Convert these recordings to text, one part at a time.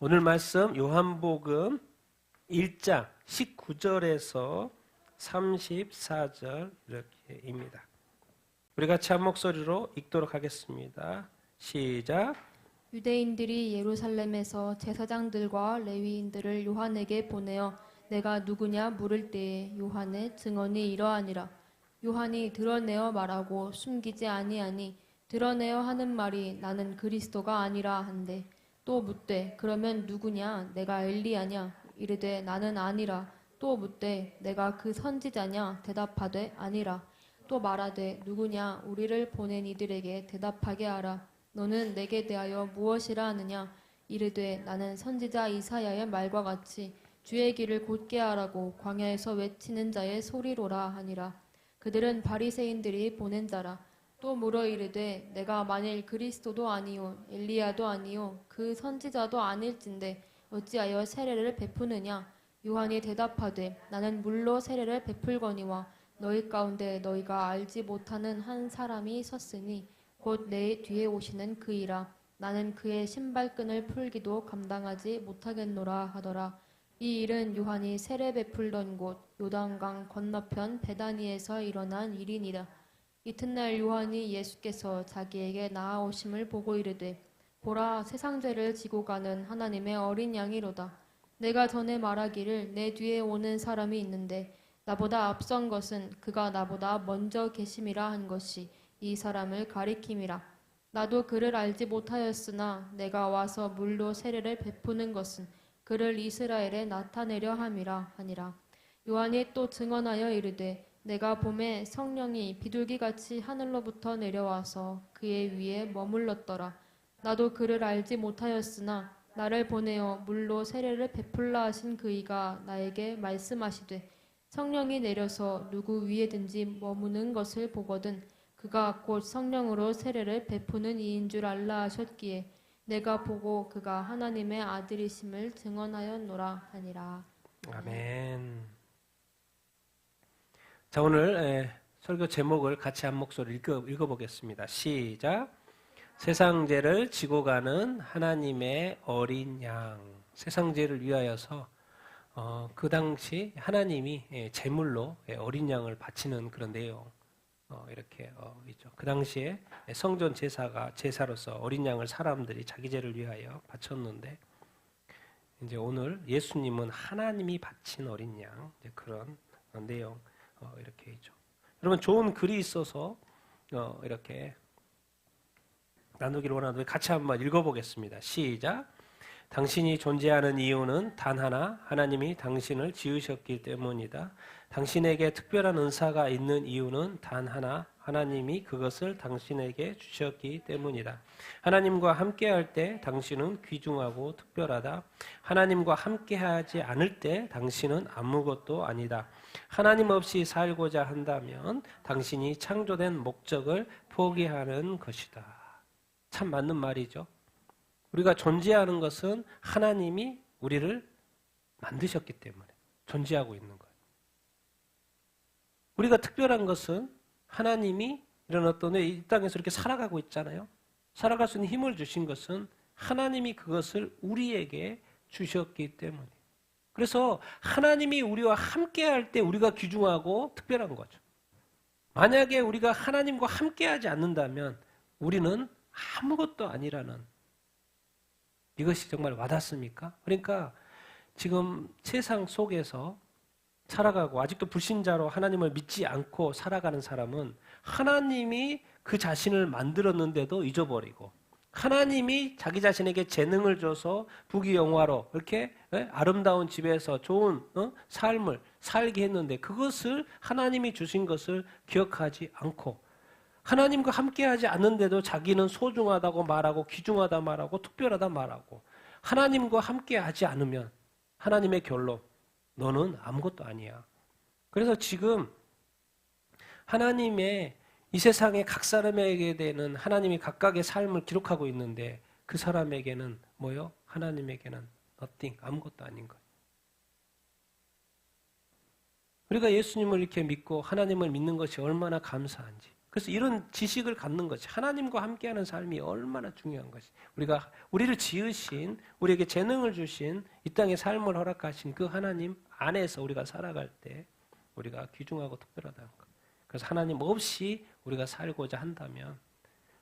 오늘 말씀 요한복음 1장 19절에서 34절 이렇게입니다. 우리 같이 한 목소리로 읽도록 하겠습니다. 시작. 유대인들이 예루살렘에서 제사장들과 레위인들을 요한에게 보내어 내가 누구냐 물을 때에 요한의 증언이 이러하니라. 요한이 드러내어 말하고 숨기지 아니하니 드러내어 하는 말이 나는 그리스도가 아니라 한데 또 묻되 그러면 누구냐 내가 엘리야냐 이르되 나는 아니라 또 묻되 내가 그 선지자냐 대답하되 아니라 또 말하되 누구냐 우리를 보낸 이들에게 대답하게 하라. 너는 내게 대하여 무엇이라 하느냐 이르되 나는 선지자 이사야의 말과 같이 주의 길을 곧게 하라고 광야에서 외치는 자의 소리로라 하니라. 그들은 바리새인들이 보낸 자라. 또 물어 이르되 내가 만일 그리스도도 아니요 엘리야도 아니요 그 선지자도 아닐진데 어찌하여 세례를 베푸느냐. 요한이 대답하되 나는 물로 세례를 베풀거니와 너희 가운데 너희가 알지 못하는 한 사람이 섰으니 곧 내 뒤에 오시는 그이라. 나는 그의 신발끈을 풀기도 감당하지 못하겠노라 하더라. 이 일은 요한이 세례 베풀던 곳 요단강 건너편 베다니에서 일어난 일이니라. 이튿날 요한이 예수께서 자기에게 나아오심을 보고 이르되 보라 세상 죄를 지고 가는 하나님의 어린 양이로다. 내가 전에 말하기를 내 뒤에 오는 사람이 있는데 나보다 앞선 것은 그가 나보다 먼저 계심이라 한 것이 이 사람을 가리킴이라. 나도 그를 알지 못하였으나 내가 와서 물로 세례를 베푸는 것은 그를 이스라엘에 나타내려 함이라 하니라. 요한이 또 증언하여 이르되 내가 보매 성령이 비둘기같이 하늘로부터 내려와서 그의 위에 머물렀더라. 나도 그를 알지 못하였으나 나를 보내어 물로 세례를 베풀라 하신 그이가 나에게 말씀하시되 성령이 내려서 누구 위에든지 머무는 것을 보거든 그가 곧 성령으로 세례를 베푸는 이인 줄 알라 하셨기에 내가 보고 그가 하나님의 아들이심을 증언하였노라 하니라. 아멘. 자, 오늘 설교 제목을 같이 한 목소리 읽어보겠습니다. 시작. 세상 죄를 지고 가는 하나님의 어린 양. 세상 죄를 위하여서 그 당시 하나님이 제물로 어린 양을 바치는 그런 내용 이렇게 있죠. 그 당시에 성전 제사로서 어린 양을 사람들이 자기 죄를 위하여 바쳤는데 이제 오늘 예수님은 하나님이 바친 어린 양 그런 내용 이렇게 있죠. 여러분 좋은 글이 있어서 이렇게 나누기를 원하는데 같이 한번 읽어보겠습니다. 시작. 당신이 존재하는 이유는 단 하나, 하나님이 당신을 지으셨기 때문이다. 당신에게 특별한 은사가 있는 이유는 단 하나, 하나님이 그것을 당신에게 주셨기 때문이다. 하나님과 함께할 때 당신은 귀중하고 특별하다. 하나님과 함께하지 않을 때 당신은 아무것도 아니다. 하나님 없이 살고자 한다면 당신이 창조된 목적을 포기하는 것이다. 참 맞는 말이죠. 우리가 존재하는 것은 하나님이 우리를 만드셨기 때문에 존재하고 있는 거예요. 우리가 특별한 것은 하나님이 이런 어떤 이 땅에서 이렇게 살아가고 있잖아요. 살아갈 수 있는 힘을 주신 것은 하나님이 그것을 우리에게 주셨기 때문에. 그래서 하나님이 우리와 함께할 때 우리가 귀중하고 특별한 거죠. 만약에 우리가 하나님과 함께하지 않는다면 우리는 아무것도 아니라는, 이것이 정말 와닿습니까? 그러니까 지금 세상 속에서 살아가고 아직도 불신자로 하나님을 믿지 않고 살아가는 사람은 하나님이 그 자신을 만들었는데도 잊어버리고 하나님이 자기 자신에게 재능을 줘서 부귀영화로 이렇게 아름다운 집에서 좋은 삶을 살게 했는데 그것을 하나님이 주신 것을 기억하지 않고 하나님과 함께하지 않는데도 자기는 소중하다고 말하고 귀중하다 말하고 특별하다 말하고 하나님과 함께하지 않으면 하나님의 결론 너는 아무것도 아니야. 그래서 지금 하나님의 이 세상에 각 사람에게 되는 하나님이 각각의 삶을 기록하고 있는데 그 사람에게는 뭐요? 하나님에게는 nothing, 아무것도 아닌 거예요. 우리가 예수님을 이렇게 믿고 하나님을 믿는 것이 얼마나 감사한지 그래서 이런 지식을 갖는 것이 하나님과 함께하는 삶이 얼마나 중요한 것이 우리를 지으신 우리에게 재능을 주신 이 땅의 삶을 허락하신 그 하나님 안에서 우리가 살아갈 때 우리가 귀중하고 특별하다는 것. 그래서 하나님 없이 우리가 살고자 한다면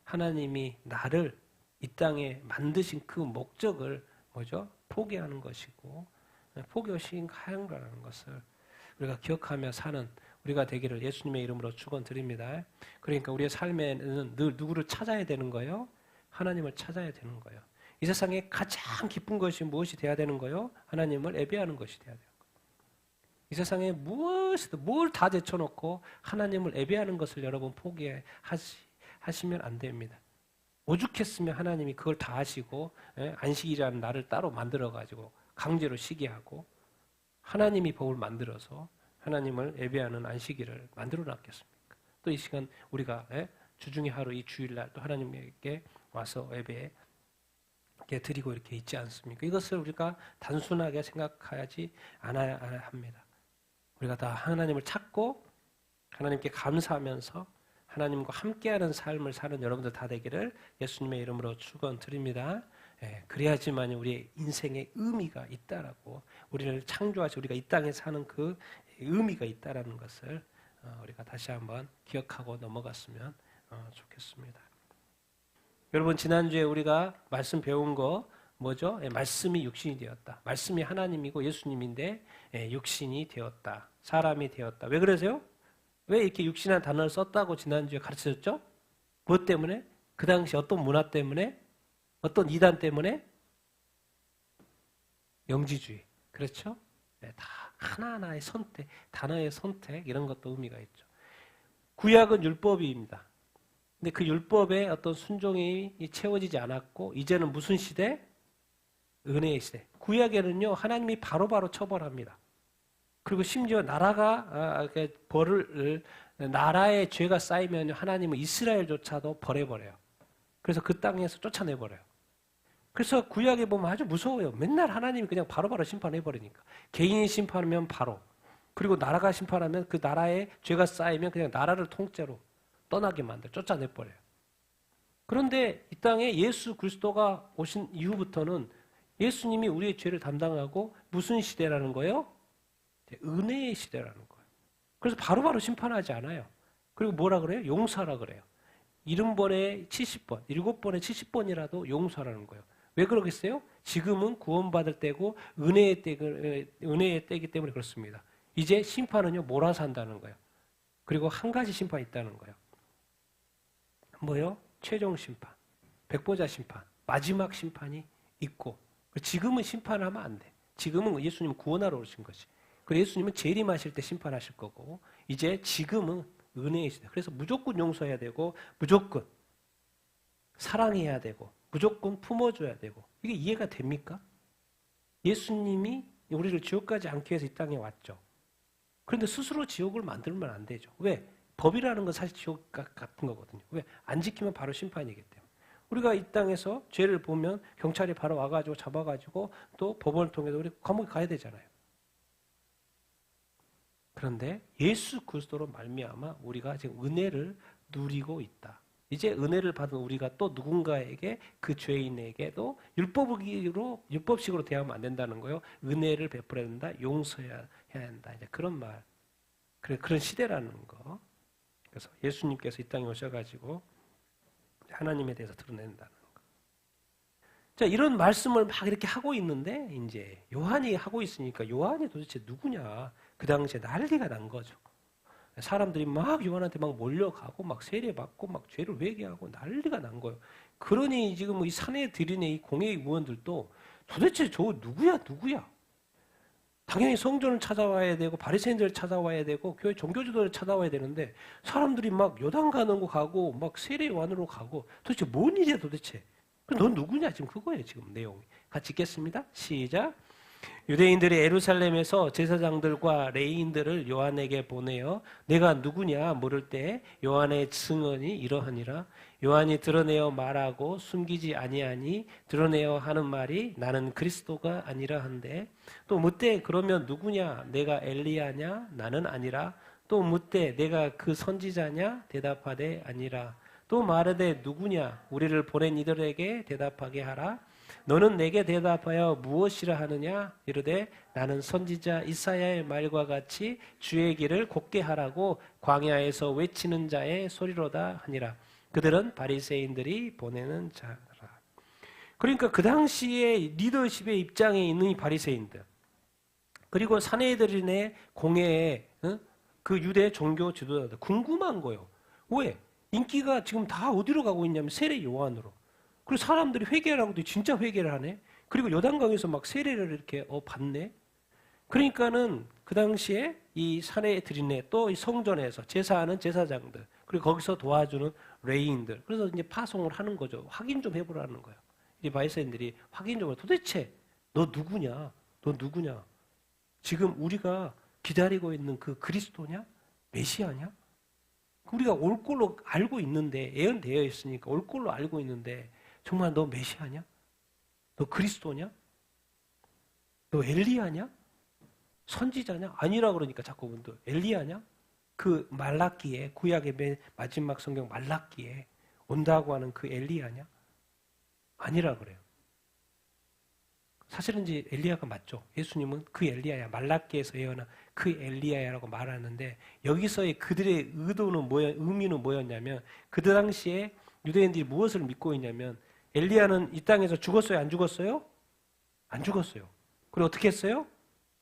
하나님이 나를 이 땅에 만드신 그 목적을 뭐죠? 포기하는 것이고 포기하는 거라는 것을 우리가 기억하며 사는 우리가 되기를 예수님의 이름으로 축원드립니다. 그러니까 우리의 삶에는 늘 누구를 찾아야 되는 거예요? 하나님을 찾아야 되는 거예요. 이 세상에 가장 기쁜 것이 무엇이 돼야 되는 거예요? 하나님을 예배하는 것이 돼야 되는 거예요. 이 세상에 무엇이든 뭘 다 제쳐놓고 하나님을 예배하는 것을 여러분 포기하시면 안 됩니다. 오죽했으면 하나님이 그걸 다 하시고 안식이라는 날을 따로 만들어가지고 강제로 쉬게 하고 하나님이 법을 만들어서 하나님을 예배하는 안식일을 만들어 놨겠습니까? 또 이 시간 우리가 주중의 하루 이 주일날 또 하나님께 와서 예배 드리고 이렇게 있지 않습니까? 이것을 우리가 단순하게 생각하지 않아야 합니다. 우리가 다 하나님을 찾고 하나님께 감사하면서 하나님과 함께하는 삶을 사는 여러분들 다 되기를 예수님의 이름으로 축원드립니다. 그래야지만 우리의 인생에 의미가 있다라고 우리를 창조하시 우리가 이 땅에 사는 그 의미가 있다라는 것을 우리가 다시 한번 기억하고 넘어갔으면 좋겠습니다. 여러분 지난주에 우리가 말씀 배운 거 뭐죠? 말씀이 육신이 되었다. 말씀이 하나님이고 예수님인데 육신이 되었다. 사람이 되었다. 왜 그러세요? 왜 이렇게 육신이라는 단어를 썼다고 지난주에 가르쳐줬죠? 무엇 때문에? 그 당시 어떤 문화 때문에? 어떤 이단 때문에? 영지주의. 그렇죠? 다 하나하나의 선택, 단어의 선택 이런 것도 의미가 있죠. 구약은 율법입니다. 근데 그 율법의 어떤 순종이 채워지지 않았고 이제는 무슨 시대? 은혜의 시대. 구약에는요 하나님이 바로바로 처벌합니다. 그리고 심지어 나라가 나라의 죄가 쌓이면 하나님은 이스라엘조차도 벌해버려요. 그래서 그 땅에서 쫓아내버려요. 그래서 구약에 보면 아주 무서워요. 맨날 하나님이 그냥 바로바로 심판해버리니까. 개인이 심판하면 바로. 그리고 나라가 심판하면 그 나라에 죄가 쌓이면 그냥 나라를 통째로 떠나게 만들어 쫓아내버려요. 그런데 이 땅에 예수 그리스도가 오신 이후부터는 예수님이 우리의 죄를 담당하고 무슨 시대라는 거예요? 은혜의 시대라는 거예요. 그래서 바로바로 심판하지 않아요. 그리고 뭐라 그래요? 용서하라 그래요. 70번에 70번, 7번에 70번이라도 용서하라는 거예요. 왜 그러겠어요? 지금은 구원받을 때고 은혜의 때이기 때문에 그렇습니다. 이제 심판은요 몰아서 한다는 거예요. 그리고 한 가지 심판이 있다는 거예요. 뭐요? 최종 심판, 백보자 심판, 마지막 심판이 있고 지금은 심판하면 안 돼. 지금은 예수님 구원하러 오신 것이. 그리고 예수님은 재림하실 때 심판하실 거고 이제 지금은 은혜의 시대. 그래서 무조건 용서해야 되고 무조건 사랑해야 되고 무조건 품어줘야 되고 이게 이해가 됩니까? 예수님이 우리를 지옥까지 않기 위해서 이 땅에 왔죠. 그런데 스스로 지옥을 만들면 안 되죠. 왜? 법이라는 건 사실 지옥 같은 거거든요. 왜? 안 지키면 바로 심판이기 때문에. 우리가 이 땅에서 죄를 보면 경찰이 바로 와가지고 잡아가지고 또 법원을 통해서 우리 감옥에 가야 되잖아요. 그런데 예수 그리스도로 말미암아 우리가 지금 은혜를 누리고 있다. 이제 은혜를 받은 우리가 또 누군가에게 그 죄인에게도 율법식으로 대하면 안 된다는 거예요. 은혜를 베풀어야 된다. 용서해야 된다. 이제 그런 말. 그런 시대라는 거. 그래서 예수님께서 이 땅에 오셔가지고 하나님에 대해서 드러낸다는 거. 자, 이런 말씀을 막 이렇게 하고 있는데 이제 요한이 하고 있으니까 요한이 도대체 누구냐? 그 당시에 난리가 난 거죠. 사람들이 막 요한한테 막 몰려가고 막 세례받고 막 죄를 회개하고 난리가 난 거예요. 그러니 지금 이 산헤드린의 이 공회 의원들도 도대체 저 누구야? 당연히 성전을 찾아와야 되고 바리새인들을 찾아와야 되고 교회 종교지도를 찾아와야 되는데 사람들이 막 요단 가는 거 가고 막 세례요한으로 가고 도대체 뭔 일이야 도대체? 넌 누구냐? 지금 그거예요 지금 내용이. 같이 읽겠습니다. 시작. 유대인들이 예루살렘에서 제사장들과 레위인들을 요한에게 보내어 내가 누구냐 물을 때 요한의 증언이 이러하니라. 요한이 드러내어 말하고 숨기지 아니하니 드러내어 하는 말이 나는 그리스도가 아니라 한데 또 묻되 그러면 누구냐 내가 엘리야냐 나는 아니라 또 묻되 내가 그 선지자냐? 대답하되 아니라. 또 말하되 누구냐? 우리를 보낸 이들에게 대답하게 하라. 너는 내게 대답하여 무엇이라 하느냐? 이르되 나는 선지자 이사야의 말과 같이 주의 길을 곧게 하라고 광야에서 외치는 자의 소리로다 하니라. 그들은 바리새인들이 보내는 자라. 그러니까 그 당시에 리더십의 입장에 있는 이 바리새인들, 그리고 사내들인의 공회에 그 유대 종교 지도자들 궁금한 거예요. 왜? 인기가 지금 다 어디로 가고 있냐면 세례 요한으로. 그리고 사람들이 회개하라고 도 진짜 회개를 하네. 그리고 요단강에서 막 세례를 이렇게 받네. 그러니까는 그 당시에 이 사내들이네, 또 이 성전에서 제사하는 제사장들, 그리고 거기서 도와주는 레위인들, 그래서 이제 파송을 하는 거죠. 확인 좀 해보라는 거예요. 이 바리새인들이 확인 좀, 도대체 너 누구냐? 너 누구냐? 지금 우리가 기다리고 있는 그 그리스도냐? 메시아냐? 우리가 올 걸로 알고 있는데, 예언되어 있으니까 올 걸로 알고 있는데, 정말 너 메시아냐? 너 그리스도냐? 너 엘리야냐? 선지자냐? 아니라 그러니까 자꾸 분들 엘리야냐? 그 말라기에, 구약의 맨 마지막 성경 말라기에 온다고 하는 그 엘리야냐? 아니라 그래요. 사실은 이제 엘리야가 맞죠. 예수님은 그 엘리야야, 말라기에서 예언한 그 엘리야라고 말하는데, 여기서의 그들의 의미는 뭐였냐면, 그 당시에 유대인들이 무엇을 믿고 있냐면, 엘리야는 이 땅에서 죽었어요? 안 죽었어요? 안 죽었어요. 그리고 어떻게 했어요?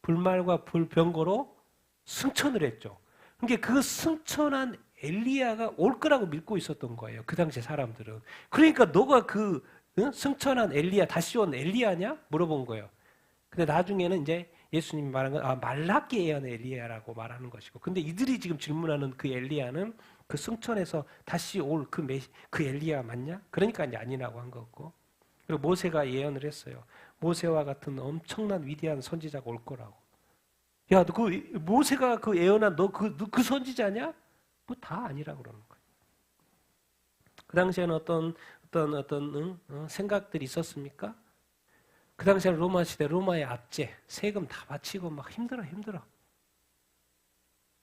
불말과 불병거로 승천을 했죠. 그러니까 그 승천한 엘리야가 올 거라고 믿고 있었던 거예요. 그 당시 사람들은. 그러니까 너가 그 승천한 엘리야, 다시 온 엘리야냐? 물어본 거예요. 근데 나중에는 이제 예수님이 말한 건 말라기 예언의 엘리야라고 말하는 것이고, 근데 이들이 지금 질문하는 그 엘리야는 그 승천해서 다시 올 그 엘리야 맞냐? 그러니까 이제 아니라고 한 거고. 그리고 모세가 예언을 했어요. 모세와 같은 엄청난 위대한 선지자가 올 거라고. 야, 너 그 모세가 그 예언한 너 그 선지자냐? 뭐 다 아니라고 그러는 거예요. 그 당시에는 어떤 생각들이 있었습니까? 그 당시에는 로마 시대, 로마의 압제, 세금 다 바치고 막 힘들어.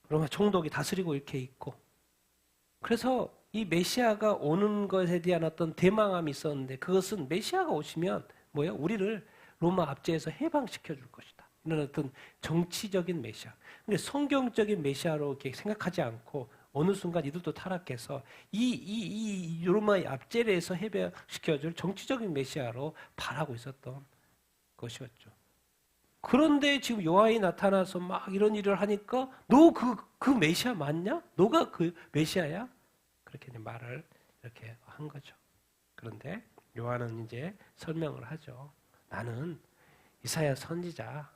로마 총독이 다스리고 이렇게 있고. 그래서 이 메시아가 오는 것에 대한 어떤 대망함이 있었는데, 그것은 메시아가 오시면 뭐예요? 우리를 로마 압제에서 해방시켜 줄 것이다. 이런 어떤 정치적인 메시아. 근데 성경적인 메시아로 이렇게 생각하지 않고, 어느 순간 이들도 타락해서 이 로마의 압제를 해서 해방시켜줄 정치적인 메시아로 바라고 있었던 것이었죠. 그런데 지금 요한이 나타나서 막 이런 일을 하니까 너 그 메시아 맞냐? 너가 그 메시아야? 그렇게 말을 이렇게 한 거죠. 그런데 요한은 이제 설명을 하죠. 나는 이사야 선지자,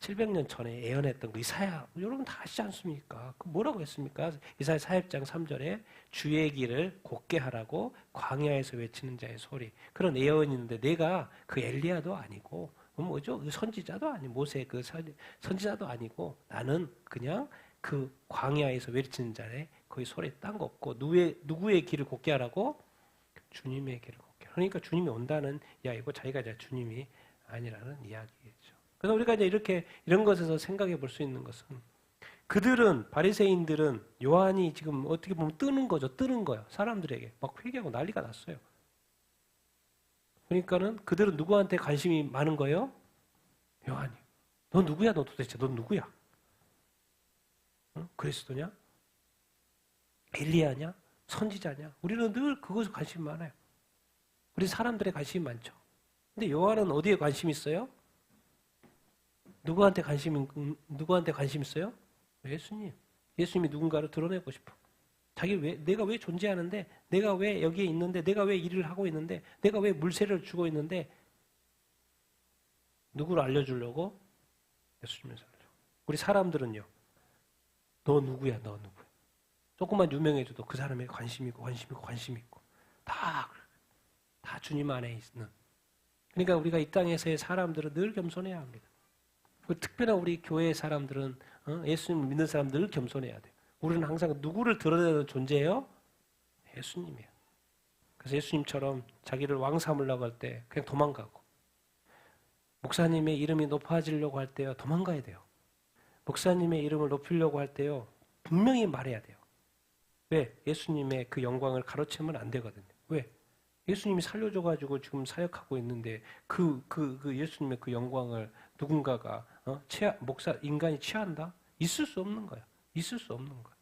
700년 전에 예언했던 그 이사야, 여러분 다 아시지 않습니까? 그 뭐라고 했습니까? 이사야 40장 3절에 주의 길을 곧게 하라고 광야에서 외치는 자의 소리. 그런 예언이 있는데, 내가 그 엘리야도 아니고 뭐죠? 그 선지자도 아니고 모세 그 선지자도 아니고, 나는 그냥 그 광야에서 외치는 자의 거의 소리에 딴 거 없고, 누구의 길을 곧게 하라고? 주님의 길을 곧게. 그러니까 주님이 온다는 이야기고, 자기가 이제 주님이 아니라는 이야기겠죠. 그래서 우리가 이제 이런 것에서 생각해 볼 수 있는 것은, 그들은, 바리새인들은 요한이 지금 어떻게 보면 뜨는 거예요. 사람들에게 막 회개하고 난리가 났어요. 그러니까는 그들은 누구한테 관심이 많은 거예요? 요한이. 너 누구야? 너 도대체 너 누구야? 그리스도냐? 엘리야냐? 선지자냐? 우리는 늘 그것에 관심이 많아요. 우리 사람들의 관심이 많죠. 근데 요한은 어디에 관심이 있어요? 누구한테 관심 있어요? 예수님. 예수님이 누군가를 드러내고 싶어. 내가 왜 존재하는데, 내가 왜 여기에 있는데, 내가 왜 일을 하고 있는데, 내가 왜 물세를 주고 있는데, 누구를 알려주려고? 예수님을 살려고. 우리 사람들은요, 너 누구야? 조금만 유명해져도 그 사람에게 관심 있고. 다 주님 안에 있는. 그러니까 우리가 이 땅에서의 사람들은 늘 겸손해야 합니다. 특별한 우리 교회의 사람들은, 예수님을 믿는 사람들 늘 겸손해야 돼요. 우리는 항상 누구를 드러내는 존재예요? 예수님이에요. 그래서 예수님처럼 자기를 왕 삼으려고 할 때 그냥 도망가고, 목사님의 이름이 높아지려고 할 때요, 도망가야 돼요. 목사님의 이름을 높이려고 할 때요, 분명히 말해야 돼요. 왜? 예수님의 그 영광을 가로채면 안 되거든요. 왜? 예수님이 살려줘가지고 지금 사역하고 있는데 그 예수님의 그 영광을 누군가가 인간이 취한다? 있을 수 없는 거야. 있을 수 없는 거야.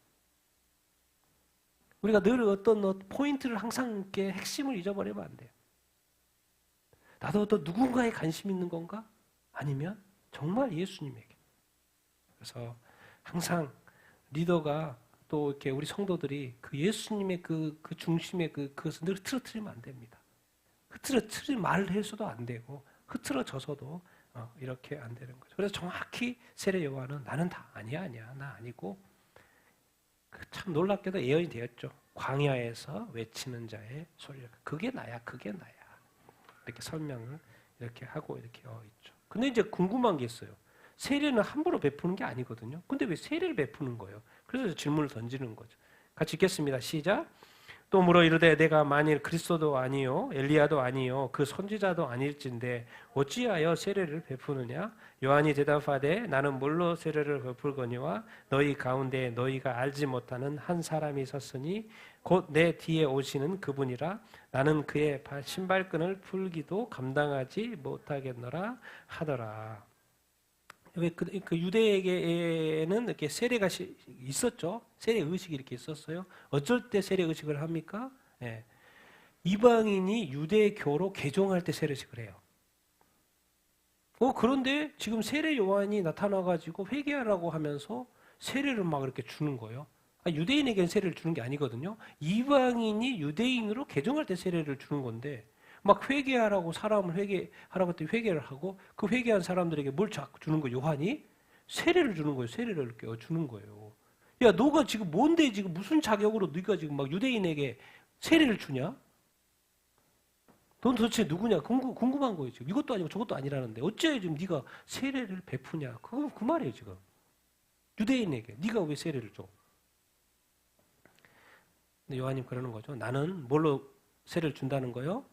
우리가 늘 어떤 포인트를 항상 이렇게 핵심을 잊어버리면 안 돼요. 나도 어떤 누군가에 관심 있는 건가? 아니면 정말 예수님에게. 그래서 항상 리더가 또 이렇게 우리 성도들이 그 예수님의 그 중심의 그것을 늘 틀어뜨리면 안 됩니다. 흐트러뜨리 말을 해서도 안 되고 흐트러져서도 이렇게 안 되는 거죠. 그래서 정확히 세례 요한은 나는 다 아니야 나 아니고 참 놀랍게도 예언이 되었죠. 광야에서 외치는 자의 소리가 그게 나야 이렇게 설명을 이렇게 하고 이렇게 있죠. 근데 이제 궁금한 게 있어요. 세례는 함부로 베푸는 게 아니거든요. 근데 왜 세례를 베푸는 거예요? 그래서 질문을 던지는 거죠. 같이 읽겠습니다. 시작. 또 물어 이르되 내가 만일 그리스도도 아니요 엘리야도 아니요 그 선지자도 아닐진데 어찌하여 세례를 베푸느냐? 요한이 대답하되 나는 물로 세례를 베풀거니와 너희 가운데 너희가 알지 못하는 한 사람이 섰으니 곧 내 뒤에 오시는 그분이라 나는 그의 신발끈을 풀기도 감당하지 못하겠노라 하더라. 왜 그 유대에게는 이렇게 세례가 있었죠. 세례 의식이 이렇게 있었어요. 어쩔 때 세례 의식을 합니까? 예. 이방인이 유대교로 개종할 때 세례식을 해요. 그런데 지금 세례 요한이 나타나가지고 회개하라고 하면서 세례를 막 이렇게 주는 거예요. 유대인에게는 세례를 주는 게 아니거든요. 이방인이 유대인으로 개종할 때 세례를 주는 건데 막 회개하라고 사람을 회개하라고 했더니 회개를 하고 그 회개한 사람들에게 뭘 자꾸 주는 거예요. 요한이 세례를 주는 거예요. 세례를 이렇게 주는 거예요. 야, 너가 지금 뭔데 지금 무슨 자격으로 네가 지금 막 유대인에게 세례를 주냐? 넌 도대체 누구냐? 궁금한 거예요. 지금 이것도 아니고 저것도 아니라는데 어째 지금 네가 세례를 베푸냐? 그 말이에요 지금. 유대인에게 네가 왜 세례를 줘? 근데 요한님 그러는 거죠. 나는 뭘로 세례를 준다는 거요?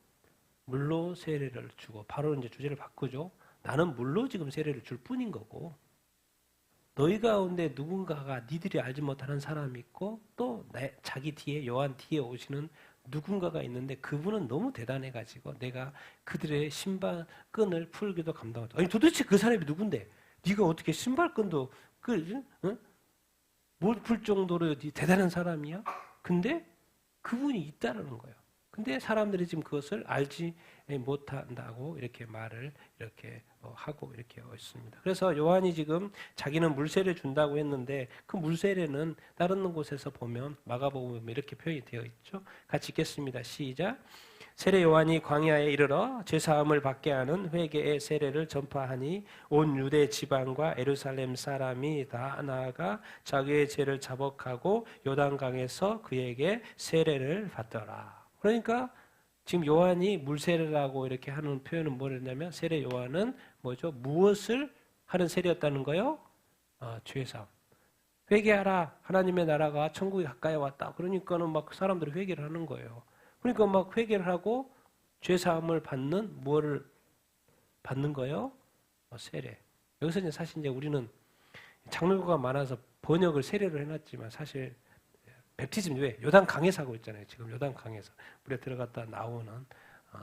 물로 세례를 주고 바로 이제 주제를 바꾸죠. 나는 물로 지금 세례를 줄 뿐인 거고 너희 가운데 누군가가 니들이 알지 못하는 사람이 있고 또 자기 뒤에 요한 뒤에 오시는 누군가가 있는데 그분은 너무 대단해가지고 내가 그들의 신발끈을 풀기도 감당하죠. 아니 도대체 그 사람이 누군데? 네가 어떻게 신발끈도 못 풀 정도로 대단한 사람이야? 근데 그분이 있다라는 거예요. 근데 사람들이 지금 그것을 알지 못한다고 이렇게 말을 이렇게 하고 이렇게 있습니다. 그래서 요한이 지금 자기는 물세례 준다고 했는데 그 물세례는 다른 곳에서 보면 마가복음에 이렇게 표현이 되어 있죠. 같이 읽겠습니다. 시작. 세례 요한이 광야에 이르러 죄사함을 받게 하는 회개의 세례를 전파하니 온 유대 지방과 예루살렘 사람이 다 나아가 자기의 죄를 자복하고 요단강에서 그에게 세례를 받더라. 그러니까 지금 요한이 물세례라고 이렇게 하는 표현은 뭐였냐면 세례 요한은 뭐죠? 무엇을 하는 세례였다는 거요? 죄사함. 회개하라. 하나님의 나라가 천국이 가까이 왔다. 그러니까는 막 사람들이 회개를 하는 거예요. 그러니까 막 회개를 하고 죄사함을 받는 뭐를 받는 거요? 세례. 여기서 이제 사실 이제 우리는 장르가 많아서 번역을 세례로 해놨지만 사실 베프티즘 왜? 요단강에서 하고 있잖아요. 지금 요단강에서 물에 들어갔다 나오는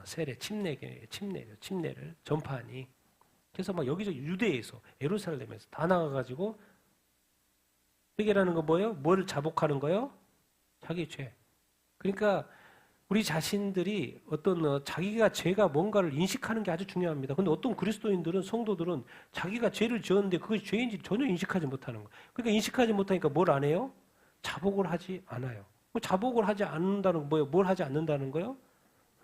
세례, 침례를 전파하니 그래서 막 여기저기 유대에서 예루살렘에서 다 나가가지고 회개라는 거 뭐예요? 뭘 자복하는 거요? 자기 죄. 그러니까 우리 자신들이 어떤 자기가 죄가 뭔가를 인식하는 게 아주 중요합니다. 근데 어떤 그리스도인들은 성도들은 자기가 죄를 지었는데 그것이 죄인지 전혀 인식하지 못하는 거예요. 그러니까 인식하지 못하니까 뭘 안 해요? 자복을 하지 않아요. 자복을 하지 않는다는 거 뭐예요? 뭘 하지 않는다는 거예요?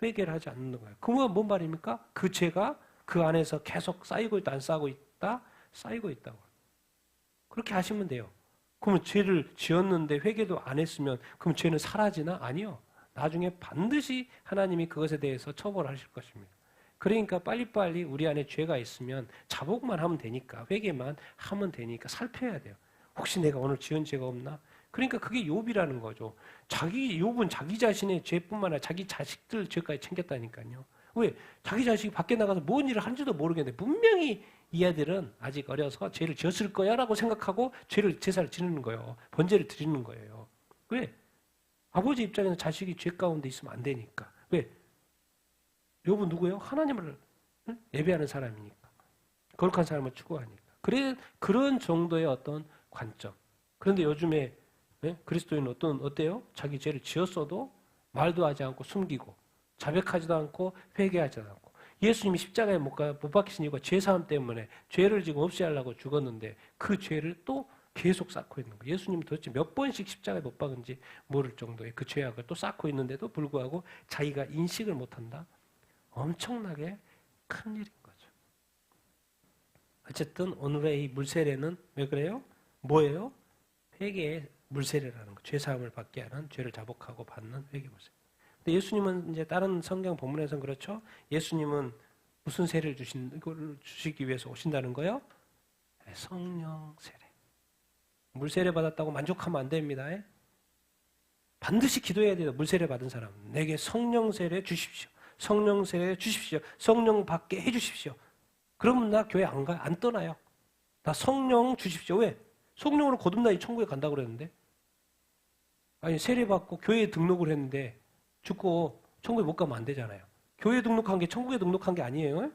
회개를 하지 않는 거예요. 그건 뭔 말입니까? 그 죄가 그 안에서 계속 쌓이고 있다, 안 쌓이고 있다? 쌓이고 있다고. 그렇게 하시면 돼요. 그러면 죄를 지었는데 회개도 안 했으면 그럼 죄는 사라지나? 아니요. 나중에 반드시 하나님이 그것에 대해서 처벌하실 것입니다. 그러니까 빨리빨리 우리 안에 죄가 있으면 자복만 하면 되니까 회개만 하면 되니까 살펴야 돼요. 혹시 내가 오늘 지은 죄가 없나? 그러니까 그게 욥이라는 거죠. 욥은 자기 자신의 죄뿐만 아니라 자기 자식들 죄까지 챙겼다니까요. 왜? 자기 자식이 밖에 나가서 뭔 일을 하는지도 모르겠는데 분명히 이 아들은 아직 어려서 죄를 지었을 거야 라고 생각하고 제사를 지내는 거예요. 번제를 드리는 거예요. 왜? 아버지 입장에서 자식이 죄 가운데 있으면 안 되니까. 왜? 여러분 누구예요? 하나님을 예배하는 사람이니까. 거룩한 사람을 추구하니까. 그래, 그런 정도의 어떤 관점. 그런데 요즘에 그리스도인은 어때요? 자기 죄를 지었어도 말도 하지 않고 숨기고 자백하지도 않고 회개하지도 않고 예수님이 십자가에 못 박히신 이유가 죄사함 때문에 죄를 지금 없애하려고 죽었는데 그 죄를 또 계속 쌓고 있는 거예요. 예수님은 도대체 몇 번씩 십자가에 못 박은지 모를 정도의 그 죄악을 또 쌓고 있는데도 불구하고 자기가 인식을 못한다? 엄청나게 큰 일인 거죠. 어쨌든 오늘의 이 물세례는 왜 그래요? 뭐예요? 회개의 물세례라는 거. 죄사함을 받게 하는 죄를 자복하고 받는 회개 물세례. 근데 예수님은 이제 다른 성경 본문에서는 그렇죠. 예수님은 무슨 세례를 주시기 위해서 오신다는 거요? 성령 세례. 물세례 받았다고 만족하면 안 됩니다. 반드시 기도해야 돼요. 물세례 받은 사람. 내게 성령 세례 주십시오. 성령 세례 주십시오. 성령 받게 해 주십시오. 그러면 나 교회 안 가요. 안 떠나요. 나 성령 주십시오. 왜? 성령으로 거듭나야 천국에 간다고 그랬는데. 아니 세례 받고 교회에 등록을 했는데 죽고 천국에 못 가면 안 되잖아요. 교회에 등록한 게 천국에 등록한 게 아니에요.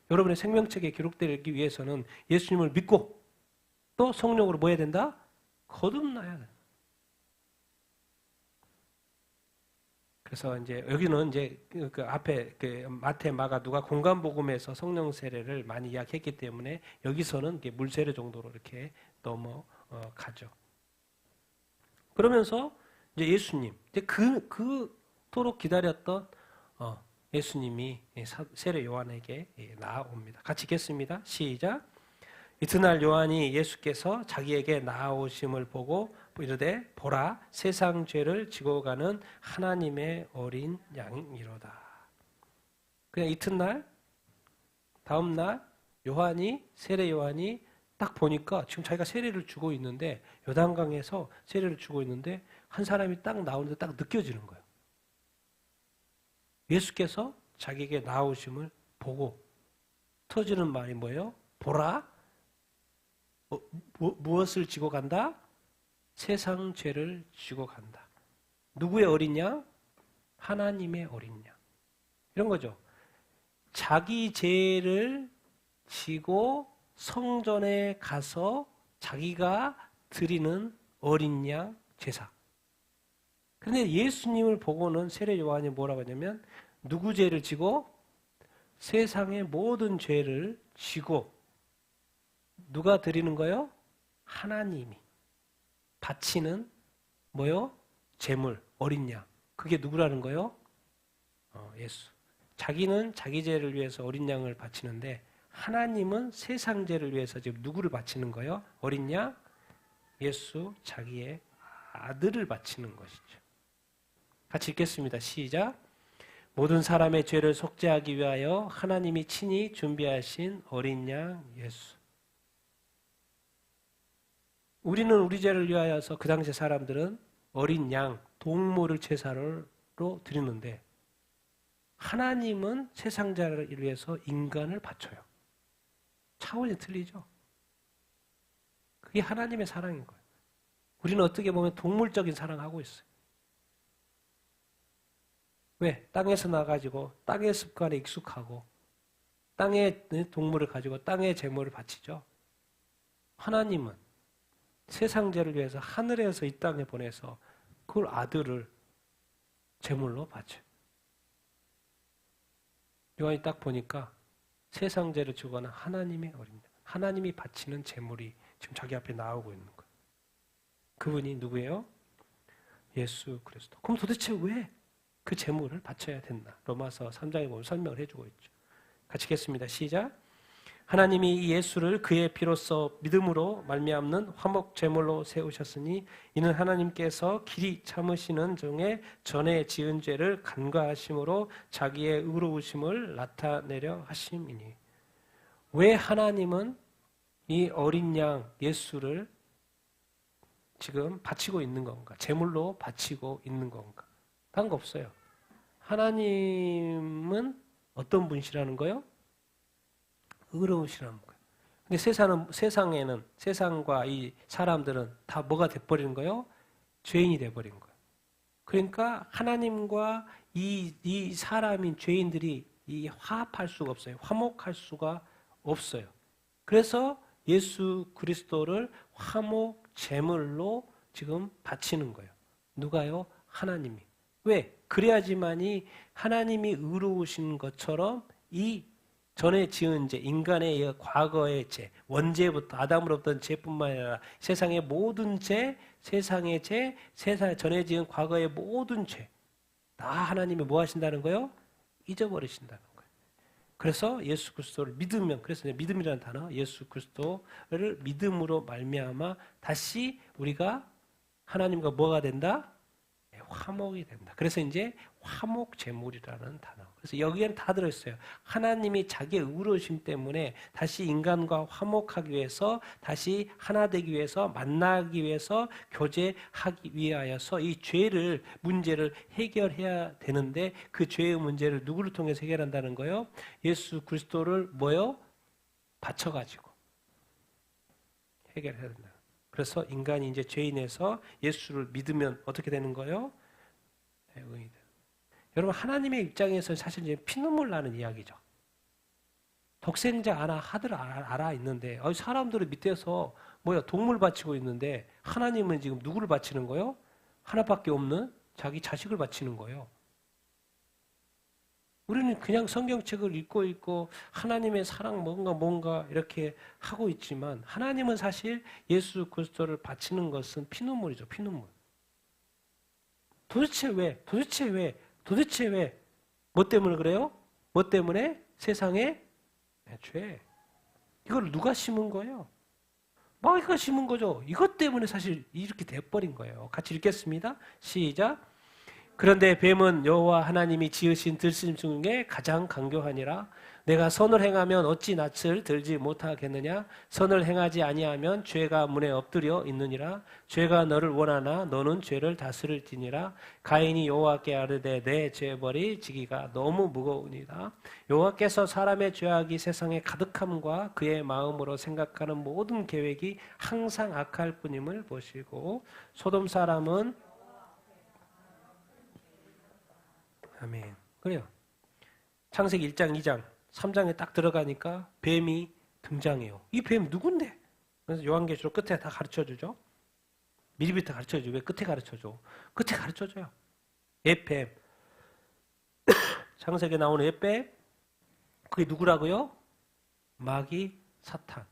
여러분의 생명책에 기록되기 위해서는 예수님을 믿고 또 성령으로 뭐 해야 된다? 거듭나야 된다. 그래서 이제 여기는 이제 그 앞에 그 마태, 마가, 누가 공간 복음에서 성령 세례를 많이 이야기했기 때문에 여기서는 물 세례 정도로 이렇게 넘어가죠. 그러면서 이제 예수님, 이제 그토록 기다렸던 예수님이 세례 요한에게 나아옵니다. 같이 읽겠습니다. 시작. 이튿날 요한이 예수께서 자기에게 나아오심을 보고 이르되 보라 세상 죄를 지고 가는 하나님의 어린 양이로다. 그냥 이튿날 다음 날 세례 요한이 딱 보니까 지금 자기가 세례를 주고 있는데 요단강에서 세례를 주고 있는데 한 사람이 딱 나오는데 딱 느껴지는 거예요. 예수께서 자기에게 나오심을 보고 터지는 말이 뭐예요? 보라 무엇을 지고 간다? 세상 죄를 지고 간다. 누구의 어린 양? 하나님의 어린 양. 이런 거죠. 자기 죄를 지고 성전에 가서 자기가 드리는 어린 양 제사. 그런데 예수님을 보고는 세례 요한이 뭐라고 하냐면 누구 죄를 지고? 세상의 모든 죄를 지고 누가 드리는 거요? 하나님이 바치는 뭐요? 제물, 어린 양. 그게 누구라는 거요? 예수. 자기는 자기 죄를 위해서 어린 양을 바치는데 하나님은 세상 죄를 위해서 지금 누구를 바치는 거요? 어린 양? 예수, 자기의 아들을 바치는 것이죠. 같이 읽겠습니다. 시작. 모든 사람의 죄를 속죄하기 위하여 하나님이 친히 준비하신 어린 양 예수. 우리는 우리 죄를 위하여서 그 당시 사람들은 어린 양, 동물을 제사로 드리는데 하나님은 세상 죄를 위해서 인간을 바쳐요. 차원이 틀리죠. 그게 하나님의 사랑인 거예요. 우리는 어떻게 보면 동물적인 사랑하고 있어요. 왜? 땅에서 나가지고 땅의 습관에 익숙하고 땅의 동물을 가지고 땅의 제물을 바치죠. 하나님은 세상 죄를 위해서 하늘에서 이 땅에 보내서 그걸 아들을 제물로 바쳐요. 요한이 딱 보니까 세상 죄를 주거나 하나님의 어린 양, 하나님이 바치는 제물이 지금 자기 앞에 나오고 있는 거예요. 그분이 누구예요? 예수 그리스도. 그럼 도대체 왜 그 제물을 바쳐야 된다? 로마서 3장에 보면 설명을 해주고 있죠. 같이 읽겠습니다. 시작. 하나님이 이 예수를 그의 피로써 믿음으로 말미암는 화목 제물로 세우셨으니 이는 하나님께서 길이 참으시는 중에 전에 지은 죄를 간과하심으로 자기의 의로우심을 나타내려 하심이니. 왜 하나님은 이 어린 양 예수를 지금 바치고 있는 건가? 제물로 바치고 있는 건가? 다른 거 없어요. 하나님은 어떤 분이시라는 거요? 의로우시라는 거예요. 근데 세상에는 세상과 이 사람들은 다 뭐가 돼버리는 거예요? 죄인이 돼버린 거예요. 그러니까 하나님과 이 사람인 죄인들이 이 화합할 수가 없어요. 화목할 수가 없어요. 그래서 예수 그리스도를 화목 제물로 지금 바치는 거예요. 누가요? 하나님이. 왜? 그래야지만이 하나님이 의로우신 것처럼 이 전에 지은 죄, 인간의 과거의 죄, 원죄부터 아담으로부터 죄뿐만 아니라 세상의 모든 죄, 세상의 죄, 세상에 전에 지은 과거의 모든 죄, 다 하나님이 뭐 하신다는 거예요? 잊어버리신다는 거예요. 그래서 예수 그리스도를 믿으면, 그래서 믿음이라는 단어, 예수 그리스도를 믿음으로 말미암아 다시 우리가 하나님과 뭐가 된다? 화목이 된다. 그래서 이제 화목 제물이라는 단어. 그래서 여기에는 다 들어있어요. 하나님이 자기의 의로우심 때문에 다시 인간과 화목하기 위해서, 다시 하나 되기 위해서, 만나기 위해서, 교제하기 위하여서 이 죄를, 문제를 해결해야 되는데 그 죄의 문제를 누구를 통해서 해결한다는 거예요? 예수 그리스도를 뭐요? 바쳐가지고 해결해야 된다. 그래서 인간이 이제 죄인에서 예수를 믿으면 어떻게 되는 거예요? 의인이 돼요. 여러분, 하나님의 입장에서 사실 이제 피눈물 나는 이야기죠. 독생자 알아 있는데 사람들을 밑에서 동물 바치고 있는데 하나님은 지금 누구를 바치는 거예요? 하나밖에 없는 자기 자식을 바치는 거예요. 우리는 그냥 성경책을 읽고 하나님의 사랑 뭔가 이렇게 하고 있지만 하나님은 사실 예수 그리스도를 바치는 것은 피눈물이죠. 피눈물. 도대체 왜? 뭐 때문에 그래요? 뭐 때문에? 세상에 죄. 이걸 누가 심은 거예요? 마귀가 심은 거죠. 이것 때문에 사실 이렇게 돼버린 거예요. 같이 읽겠습니다. 시작. 그런데 뱀은 여호와 하나님이 지으신 들짐승 중에 가장 강교하니라. 내가 선을 행하면 어찌 낯을 들지 못하겠느냐? 선을 행하지 아니하면 죄가 문에 엎드려 있느니라. 죄가 너를 원하나 너는 죄를 다스릴지니라. 가인이 여호와께 아뢰되 내 죄벌이 지기가 너무 무거우니라. 여호와께서 사람의 죄악이 세상에 가득함과 그의 마음으로 생각하는 모든 계획이 항상 악할 뿐임을 보시고 소돔 사람은 아멘. 그래요. 창세기 1장, 2장, 3장에 딱 들어가니까 뱀이 등장해요. 이 뱀 누군데? 그래서 요한계시록 끝에 다 가르쳐주죠. 미리부터 가르쳐주죠. 왜 끝에 가르쳐줘? 끝에 가르쳐줘요. 옛뱀. 창세기에 나오는 옛뱀. 그게 누구라고요? 마귀, 사탄.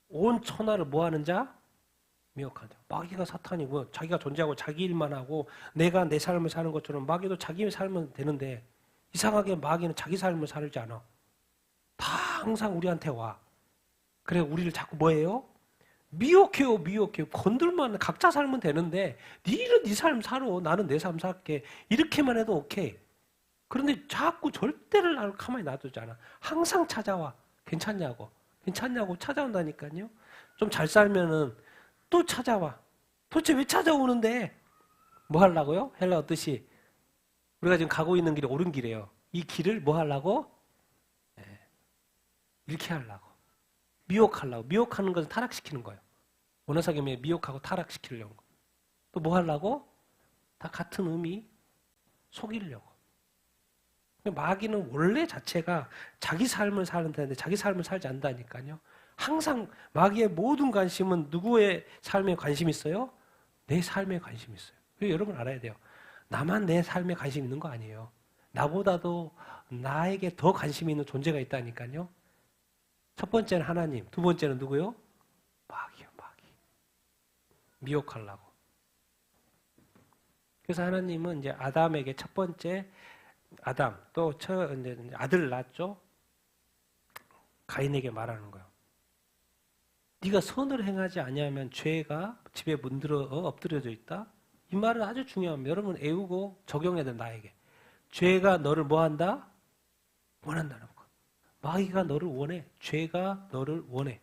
온 천하를 뭐하는 자? 미혹한 자. 마귀가 사탄이고 자기가 존재하고 자기 일만 하고 내가 내 삶을 사는 것처럼 마귀도 자기 살면 되는데 이상하게 마귀는 자기 삶을 살지 않아. 다 항상 우리한테 와. 그래 우리를 자꾸 뭐해요? 미혹해요. 건들면 각자 살면 되는데 니는 네 삶 살아. 나는 내 삶 살게. 이렇게만 해도 오케이. 그런데 자꾸 절대를 나를 가만히 놔두지 않아. 항상 찾아와. 괜찮냐고 찾아온다니까요. 좀 잘 살면은 또 찾아와. 도대체 왜 찾아오는데? 뭐 하려고요? 헬라어 뜻이 우리가 지금 가고 있는 길이 옳은 길이에요. 이 길을 뭐 하려고? 잃게 하려고. 미혹하려고. 미혹하는 것은 타락시키는 거예요. 원어사경에 미혹하고 타락시키려고. 또 뭐 하려고? 다 같은 의미. 속이려고. 마귀는 원래 자체가 자기 삶을 사는데 자기 삶을 살지 않는다니까요. 항상 마귀의 모든 관심은 누구의 삶에 관심 있어요? 내 삶에 관심 있어요. 여러분 알아야 돼요. 나만 내 삶에 관심 있는 거 아니에요. 나보다도 나에게 더 관심 있는 존재가 있다니까요. 첫 번째는 하나님, 두 번째는 누구요? 마귀요. 미혹하려고. 그래서 하나님은 이제 아담에게 첫 번째 아담 또 아들을 낳았죠. 가인에게 말하는 거예요. 네가 선을 행하지 아니하면 죄가 집에 엎드려져 있다. 이 말은 아주 중요합니다. 여러분 애우고 적용해야 돼 나에게. 죄가 너를 뭐한다? 원한다는 거. 마귀가 너를 원해. 죄가 너를 원해.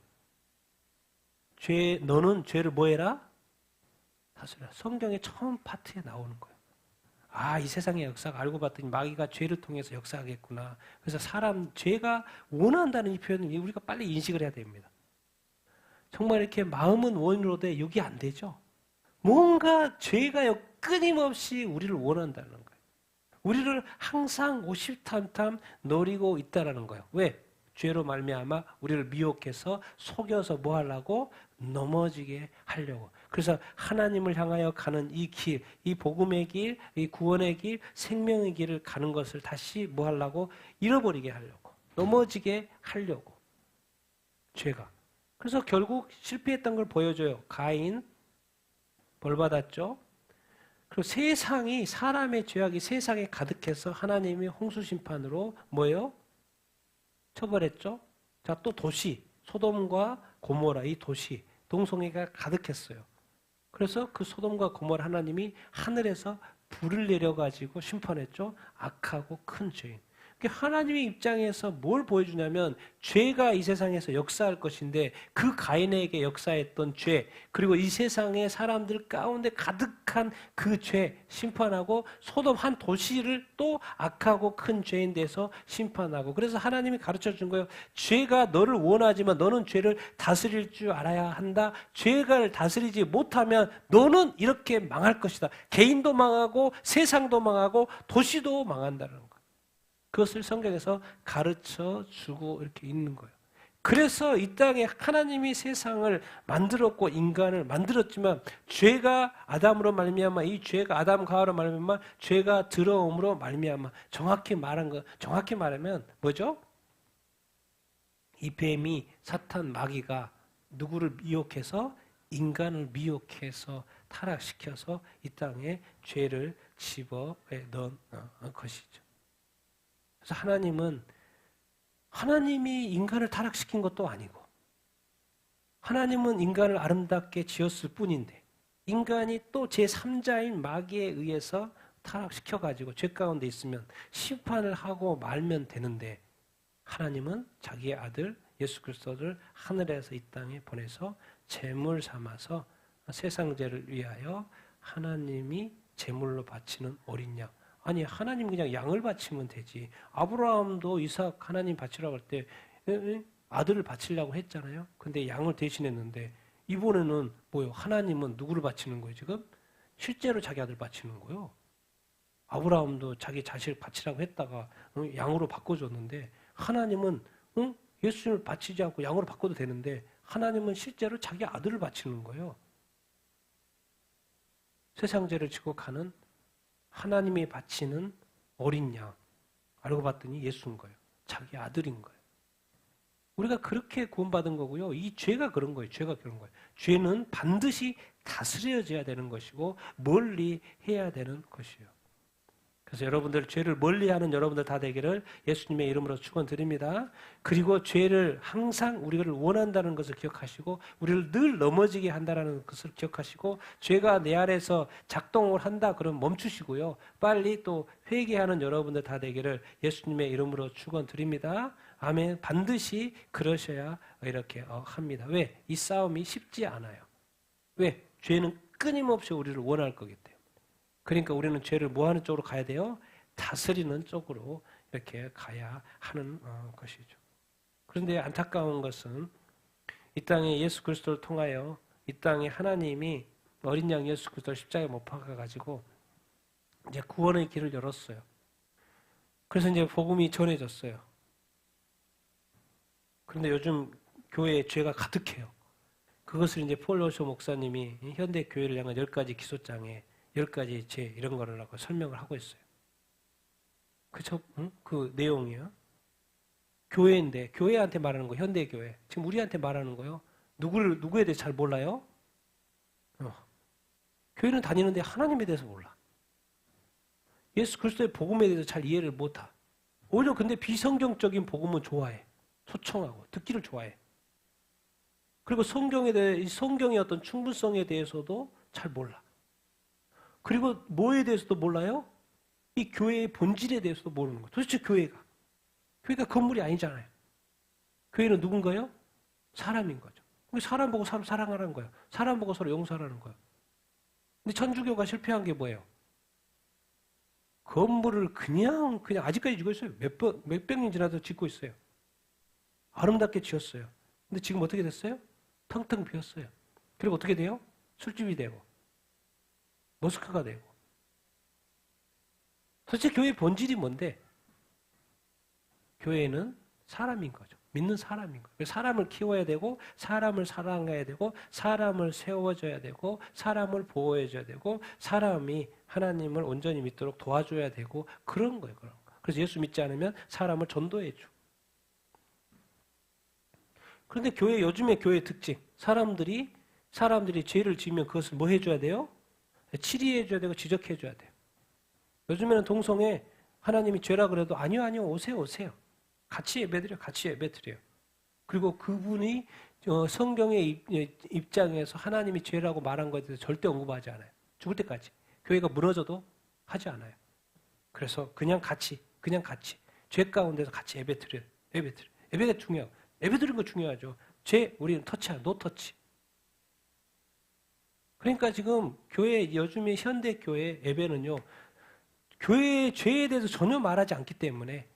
너는 죄를 뭐해라? 다스려라. 성경의 처음 파트에 나오는 거예요. 아, 이 세상의 역사가 알고 봤더니 마귀가 죄를 통해서 역사하겠구나. 그래서 죄가 원한다는 이 표현을 우리가 빨리 인식을 해야 됩니다. 정말 이렇게 마음은 원으로되 육이 안 되죠. 뭔가 죄가 끊임없이 우리를 원한다는 거예요. 우리를 항상 오십탐탐 노리고 있다라는 거예요. 왜? 죄로 말미암아 우리를 미혹해서 속여서 뭐 하려고? 넘어지게 하려고. 그래서 하나님을 향하여 가는 이 길, 이 복음의 길, 이 구원의 길, 생명의 길을 가는 것을 다시 뭐 하려고? 잃어버리게 하려고. 넘어지게 하려고. 죄가. 그래서 결국 실패했던 걸 보여줘요. 가인 벌 받았죠. 그리고 사람의 죄악이 세상에 가득해서 하나님이 홍수 심판으로 뭐예요? 처벌했죠. 자, 또 도시, 소돔과 고모라 이 도시, 동성애가 가득했어요. 그래서 그 소돔과 고모라 하나님이 하늘에서 불을 내려가지고 심판했죠. 악하고 큰 죄인. 하나님의 입장에서 뭘 보여주냐면 죄가 이 세상에서 역사할 것인데 그 가인에게 역사했던 죄 그리고 이 세상의 사람들 가운데 가득한 그 죄 심판하고 소돔 한 도시를 또 악하고 큰 죄인 돼서 심판하고 그래서 하나님이 가르쳐 준 거예요. 죄가 너를 원하지만 너는 죄를 다스릴 줄 알아야 한다. 죄를 다스리지 못하면 너는 이렇게 망할 것이다. 개인도 망하고 세상도 망하고 도시도 망한다는 거예요. 그것을 성경에서 가르쳐 주고 이렇게 있는 거예요. 그래서 이 땅에 하나님이 세상을 만들었고 인간을 만들었지만 죄가 아담으로 말미암아 이 죄가 아담과 하와로 말미암아 죄가 들어옴으로 말미암아 정확히 말하면 뭐죠? 이 뱀이 사탄 마귀가 누구를 미혹해서 인간을 미혹해서 타락시켜서 이 땅에 죄를 집어 넣은 것이죠. 그래서 하나님이 인간을 타락시킨 것도 아니고 하나님은 인간을 아름답게 지었을 뿐인데 인간이 또 제3자인 마귀에 의해서 타락시켜가지고 죄 가운데 있으면 심판을 하고 말면 되는데 하나님은 자기의 아들 예수 그리스도를 하늘에서 이 땅에 보내서 제물 삼아서 세상 죄를 위하여 하나님이 제물로 바치는 어린 양 아니 하나님 그냥 양을 바치면 되지. 아브라함도 이삭 하나님 바치라고 할 때 아들을 바치려고 했잖아요. 근데 양을 대신했는데 이번에는 뭐요? 하나님은 누구를 바치는 거예요 지금? 실제로 자기 아들 바치는 거예요. 아브라함도 자기 자식을 바치라고 했다가 양으로 바꿔줬는데 하나님은 예수님을 바치지 않고 양으로 바꿔도 되는데 하나님은 실제로 자기 아들을 바치는 거예요. 세상 죄를 지고 가는 하나님이 바치는 어린 양. 알고 봤더니 예수인 거예요. 자기 아들인 거예요. 우리가 그렇게 구원받은 거고요. 이 죄가 그런 거예요. 죄가 그런 거예요. 죄는 반드시 다스려져야 되는 것이고 멀리 해야 되는 것이에요. 그래서 여러분들 죄를 멀리하는 여러분들 다 되기를 예수님의 이름으로 축원드립니다. 그리고 죄를 항상 우리를 원한다는 것을 기억하시고 우리를 늘 넘어지게 한다는 것을 기억하시고 죄가 내 안에서 작동을 한다 그러면 멈추시고요. 빨리 또 회개하는 여러분들 다 되기를 예수님의 이름으로 축원드립니다. 아멘. 반드시 그러셔야 이렇게 합니다. 왜? 이 싸움이 쉽지 않아요. 왜? 죄는 끊임없이 우리를 원할 거기 때문에. 그러니까 우리는 죄를 뭐 하는 쪽으로 가야 돼요? 다스리는 쪽으로 이렇게 가야 하는 것이죠. 그런데 안타까운 것은 이 땅에 예수 그리스도를 통하여 이 땅에 하나님이 어린 양 예수 그리스도를 십자가에 못 박아가지고 이제 구원의 길을 열었어요. 그래서 이제 복음이 전해졌어요. 그런데 요즘 교회에 죄가 가득해요. 그것을 이제 폴 로쇼 목사님이 현대 교회를 향한 10가지 기소장에 10가지 죄 이런 거를 하고 설명을 하고 있어요. 그쵸? 그 내용이요. 교회인데 교회한테 말하는 거 현대 교회. 지금 우리한테 말하는 거요. 누구에 대해서 잘 몰라요? 교회는 다니는데 하나님에 대해서 몰라. 예수 그리스도의 복음에 대해서 잘 이해를 못하. 오히려 근데 비성경적인 복음은 좋아해. 소청하고 듣기를 좋아해. 그리고 성경의 어떤 충분성에 대해서도 잘 몰라. 그리고 뭐에 대해서도 몰라요? 이 교회의 본질에 대해서도 모르는 거예요. 도대체 교회가 건물이 아니잖아요. 교회는 누군가요? 사람인 거죠. 사람 보고 사람 사랑하라는 거예요. 사람 보고 서로 용서하라는 거예요. 근데 천주교가 실패한 게 뭐예요? 건물을 그냥 아직까지 짓고 있어요. 몇백 년 지나도 짓고 있어요. 아름답게 지었어요. 근데 지금 어떻게 됐어요? 텅텅 비었어요. 그리고 어떻게 돼요? 술집이 되고 모스크가 되고. 도대체 교회의 본질이 뭔데? 교회는 사람인 거죠. 믿는 사람인 거예요. 사람을 키워야 되고, 사람을 사랑해야 되고, 사람을 세워줘야 되고, 사람을 보호해줘야 되고, 사람이 하나님을 온전히 믿도록 도와줘야 되고, 그런 거예요. 그런 거. 그래서 예수 믿지 않으면 사람을 전도해줘. 그런데 요즘의 교회의 특징, 사람들이 죄를 지으면 그것을 뭐 해줘야 돼요? 치리해줘야 되고, 지적해줘야 돼요. 요즘에는 동성애 하나님이 죄라 그래도 아니요, 오세요. 같이 예배드려요. 그리고 그분이 성경의 입장에서 하나님이 죄라고 말한 것에 대해서 절대 언급하지 않아요. 죽을 때까지. 교회가 무너져도 하지 않아요. 그래서 그냥 같이 죄 가운데서 같이 예배드려요. 예배가 중요하고 예배드리는 거 중요하죠. 우리는 터치야, 노 터치. 그러니까 지금 요즘의 현대 교회 예배는요, 교회의 죄에 대해서 전혀 말하지 않기 때문에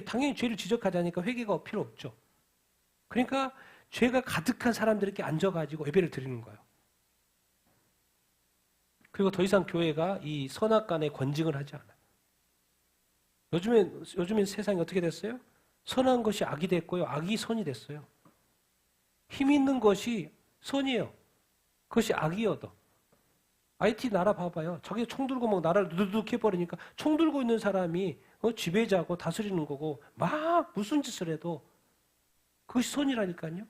당연히 죄를 지적하자니까 회개가 필요 없죠. 그러니까 죄가 가득한 사람들이 이렇게 앉아가지고 예배를 드리는 거예요. 그리고 더 이상 교회가 이 선악간의 권징을 하지 않아요. 요즘엔 세상이 어떻게 됐어요? 선한 것이 악이 됐고요. 악이 선이 됐어요. 힘 있는 것이 선이에요. 그것이 악이어도. IT 나라 봐봐요. 저기 총 들고 막 나라를 두둑 해버리니까 총 들고 있는 사람이 지배자고 다스리는 거고 막 무슨 짓을 해도 그것이 선이라니까요.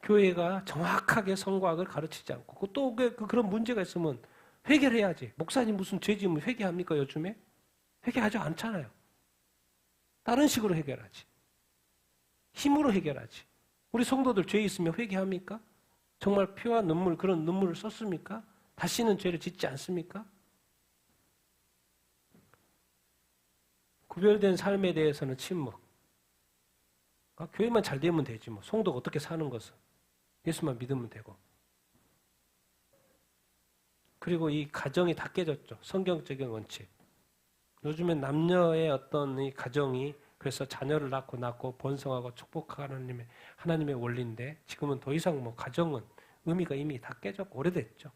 교회가 정확하게 선과 악을 가르치지 않고 또 그런 문제가 있으면 회개해야지. 목사님 무슨 죄 지으면 회개합니까 요즘에? 회개하지 않잖아요. 다른 식으로 해결하지. 힘으로 해결하지. 우리 성도들 죄 있으면 회개합니까? 정말 피와 눈물, 그런 눈물을 썼습니까? 다시는 죄를 짓지 않습니까? 구별된 삶에 대해서는 침묵. 교회만 잘 되면 되지 뭐. 성도가 어떻게 사는 것은. 예수만 믿으면 되고. 그리고 이 가정이 다 깨졌죠. 성경적인 원칙. 요즘엔 남녀의 어떤 이 가정이 그래서 자녀를 낳고 번성하고 축복하는 하나님의 원리인데 지금은 더 이상 가정은 의미가 이미 다 깨졌고 오래됐죠.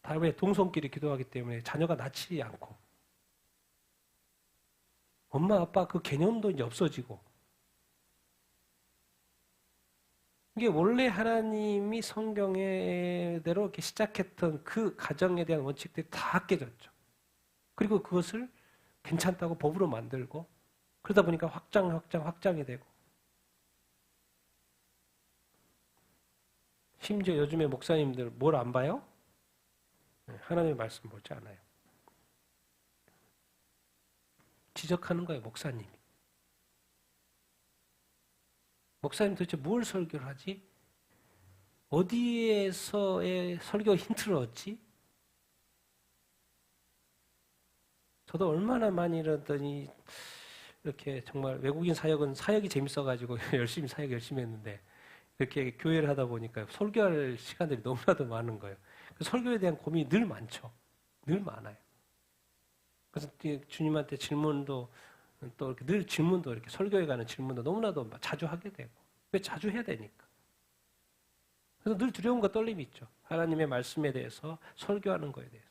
다음에 동성끼리 기도하기 때문에 자녀가 낳지 않고 엄마 아빠 그 개념도 이제 없어지고 이게 원래 하나님이 성경대로 이렇게 시작했던 그 가정에 대한 원칙들이 다 깨졌죠. 그리고 그것을 괜찮다고 법으로 만들고 그러다 보니까 확장이 되고 심지어 요즘에 목사님들 뭘 안 봐요? 하나님의 말씀 보지 않아요. 지적하는 거예요, 목사님이. 목사님 도대체 뭘 설교를 하지? 어디에서의 설교 힌트를 얻지? 저도 얼마나 많이 이렇게 정말 외국인 사역이 재밌어가지고 사역 열심히 했는데 이렇게 교회를 하다 보니까 설교할 시간들이 너무나도 많은 거예요. 설교에 대한 고민이 늘 많죠. 늘 많아요. 그래서 주님한테 질문도 또 이렇게 늘 질문도 이렇게 설교에 관한 질문도 너무나도 자주 하게 되고 왜 자주 해야 되니까. 그래서 늘 두려움과 떨림이 있죠. 하나님의 말씀에 대해서 설교하는 거에 대해서.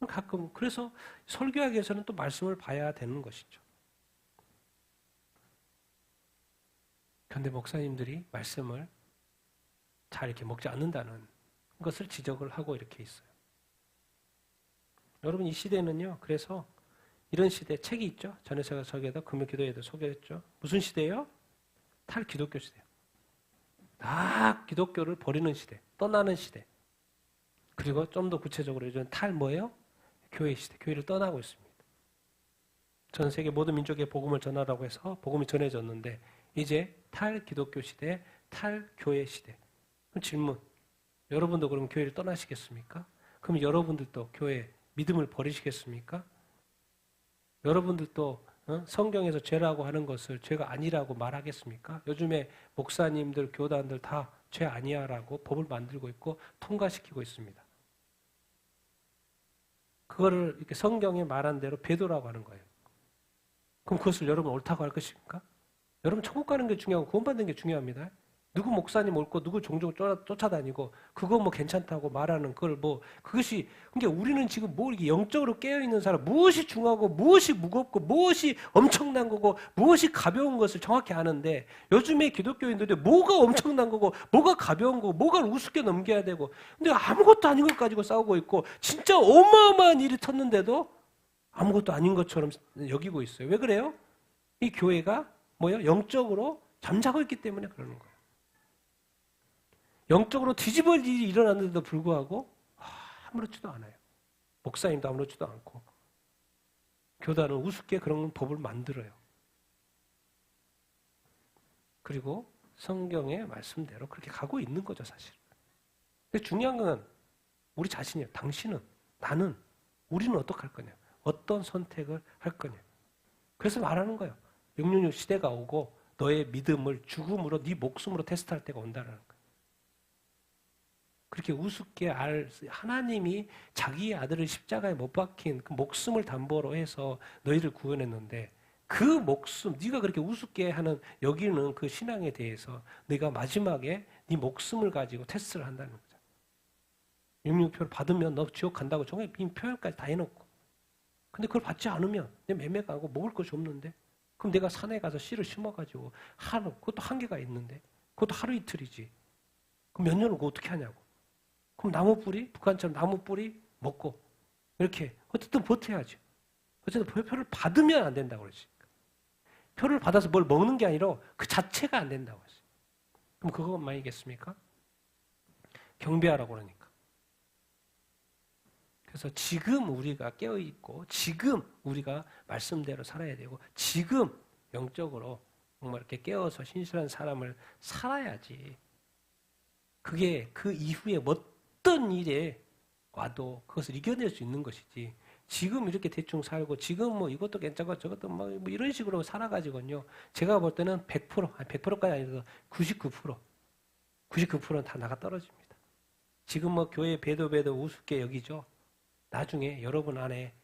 가끔 그래서 설교하기 위해서는 또 말씀을 봐야 되는 것이죠. 그런데 목사님들이 말씀을 잘 이렇게 먹지 않는다는 것을 지적을 하고 이렇게 있어요. 여러분 이 시대는요. 그래서 이런 시대 책이 있죠. 전에 제가 저기에다 금요기도에도 소개했죠. 무슨 시대예요? 탈기독교 시대예요. 다 기독교를 버리는 시대, 떠나는 시대. 그리고 좀 더 구체적으로 요즘 뭐예요? 교회 시대, 교회를 떠나고 있습니다. 전 세계 모든 민족에 복음을 전하라고 해서 복음이 전해졌는데 이제 탈기독교 시대, 탈교회 시대. 그럼 질문, 여러분도 그럼 교회를 떠나시겠습니까? 그럼 여러분들도 교회 믿음을 버리시겠습니까? 여러분들도 성경에서 죄라고 하는 것을 죄가 아니라고 말하겠습니까? 요즘에 목사님들, 교단들 다 죄 아니야라고 법을 만들고 있고 통과시키고 있습니다. 그거를 이렇게 성경에 말한 대로 배도라고 하는 거예요. 그럼 그것을 여러분 옳다고 할 것입니까? 여러분 천국 가는 게 중요하고 구원받는 게 중요합니다. 누구 목사님 옳고 누구 종종 쫓아다니고 그거 뭐 괜찮다고 말하는 그걸 뭐 그것이 그러니까 우리는 지금 뭐 이렇게 영적으로 깨어 있는 사람 무엇이 중요하고 무엇이 무겁고 무엇이 엄청난 거고 무엇이 가벼운 것을 정확히 아는데 요즘에 기독교인들이 뭐가 엄청난 거고 뭐가 가벼운 거고 뭐가 우습게 넘겨야 되고 근데 아무것도 아닌 것 가지고 싸우고 있고 진짜 어마어마한 일이 텄는데도 아무것도 아닌 것처럼 여기고 있어요. 왜 그래요? 이 교회가 뭐요? 영적으로 잠자고 있기 때문에 그러는 거예요. 영적으로 뒤집어질 일이 일어났는데도 불구하고 아무렇지도 않아요. 목사님도 아무렇지도 않고 교단은 우습게 그런 법을 만들어요. 그리고 성경의 말씀대로 그렇게 가고 있는 거죠, 사실. 근데 중요한 건 우리 자신이에요. 당신은, 나는, 우리는 어떻게 할 거냐? 어떤 선택을 할 거냐? 그래서 말하는 거예요. 666 시대가 오고 너의 믿음을 죽음으로 네 목숨으로 테스트할 때가 온다는 거예요. 그렇게 우습게 하나님이 자기의 아들을 십자가에 못 박힌 그 목숨을 담보로 해서 너희를 구원했는데 그 목숨, 네가 그렇게 우습게 하는 여기는 그 신앙에 대해서 네가 마지막에 네 목숨을 가지고 테스트를 한다는 거죠. 666표를 받으면 너 지옥 간다고 정말 이 표현까지 다 해놓고 근데 그걸 받지 않으면 내 매매가 하고 먹을 것이 없는데 그럼 내가 산에 가서 씨를 심어가지고 그것도 한계가 있는데 그것도 하루 이틀이지. 그럼 몇 년을 그거 어떻게 하냐고. 그럼 나무 뿌리, 북한처럼 나무 뿌리 먹고 이렇게 어쨌든 버텨야죠. 어쨌든 표를 받으면 안 된다고 그러지. 표를 받아서 뭘 먹는 게 아니라 그 자체가 안 된다고 했어요. 그럼 그것만이겠습니까? 경배하라고 그러니까. 그래서 지금 우리가 깨어있고 지금 우리가 말씀대로 살아야 되고 지금 영적으로 정말 이렇게 깨어서 신실한 사람을 살아야지. 그게 그 이후에 어떤 일에 와도 그것을 이겨낼 수 있는 것이지. 지금 이렇게 대충 살고 지금 뭐 이것도 괜찮고 저것도 뭐 이런 식으로 살아가지고요. 제가 볼 때는 100%, 아니 100%까지 아니라도 99%는 다 나가 떨어집니다. 지금 뭐 교회 배도 우습게 여기죠. 나중에 여러분 안에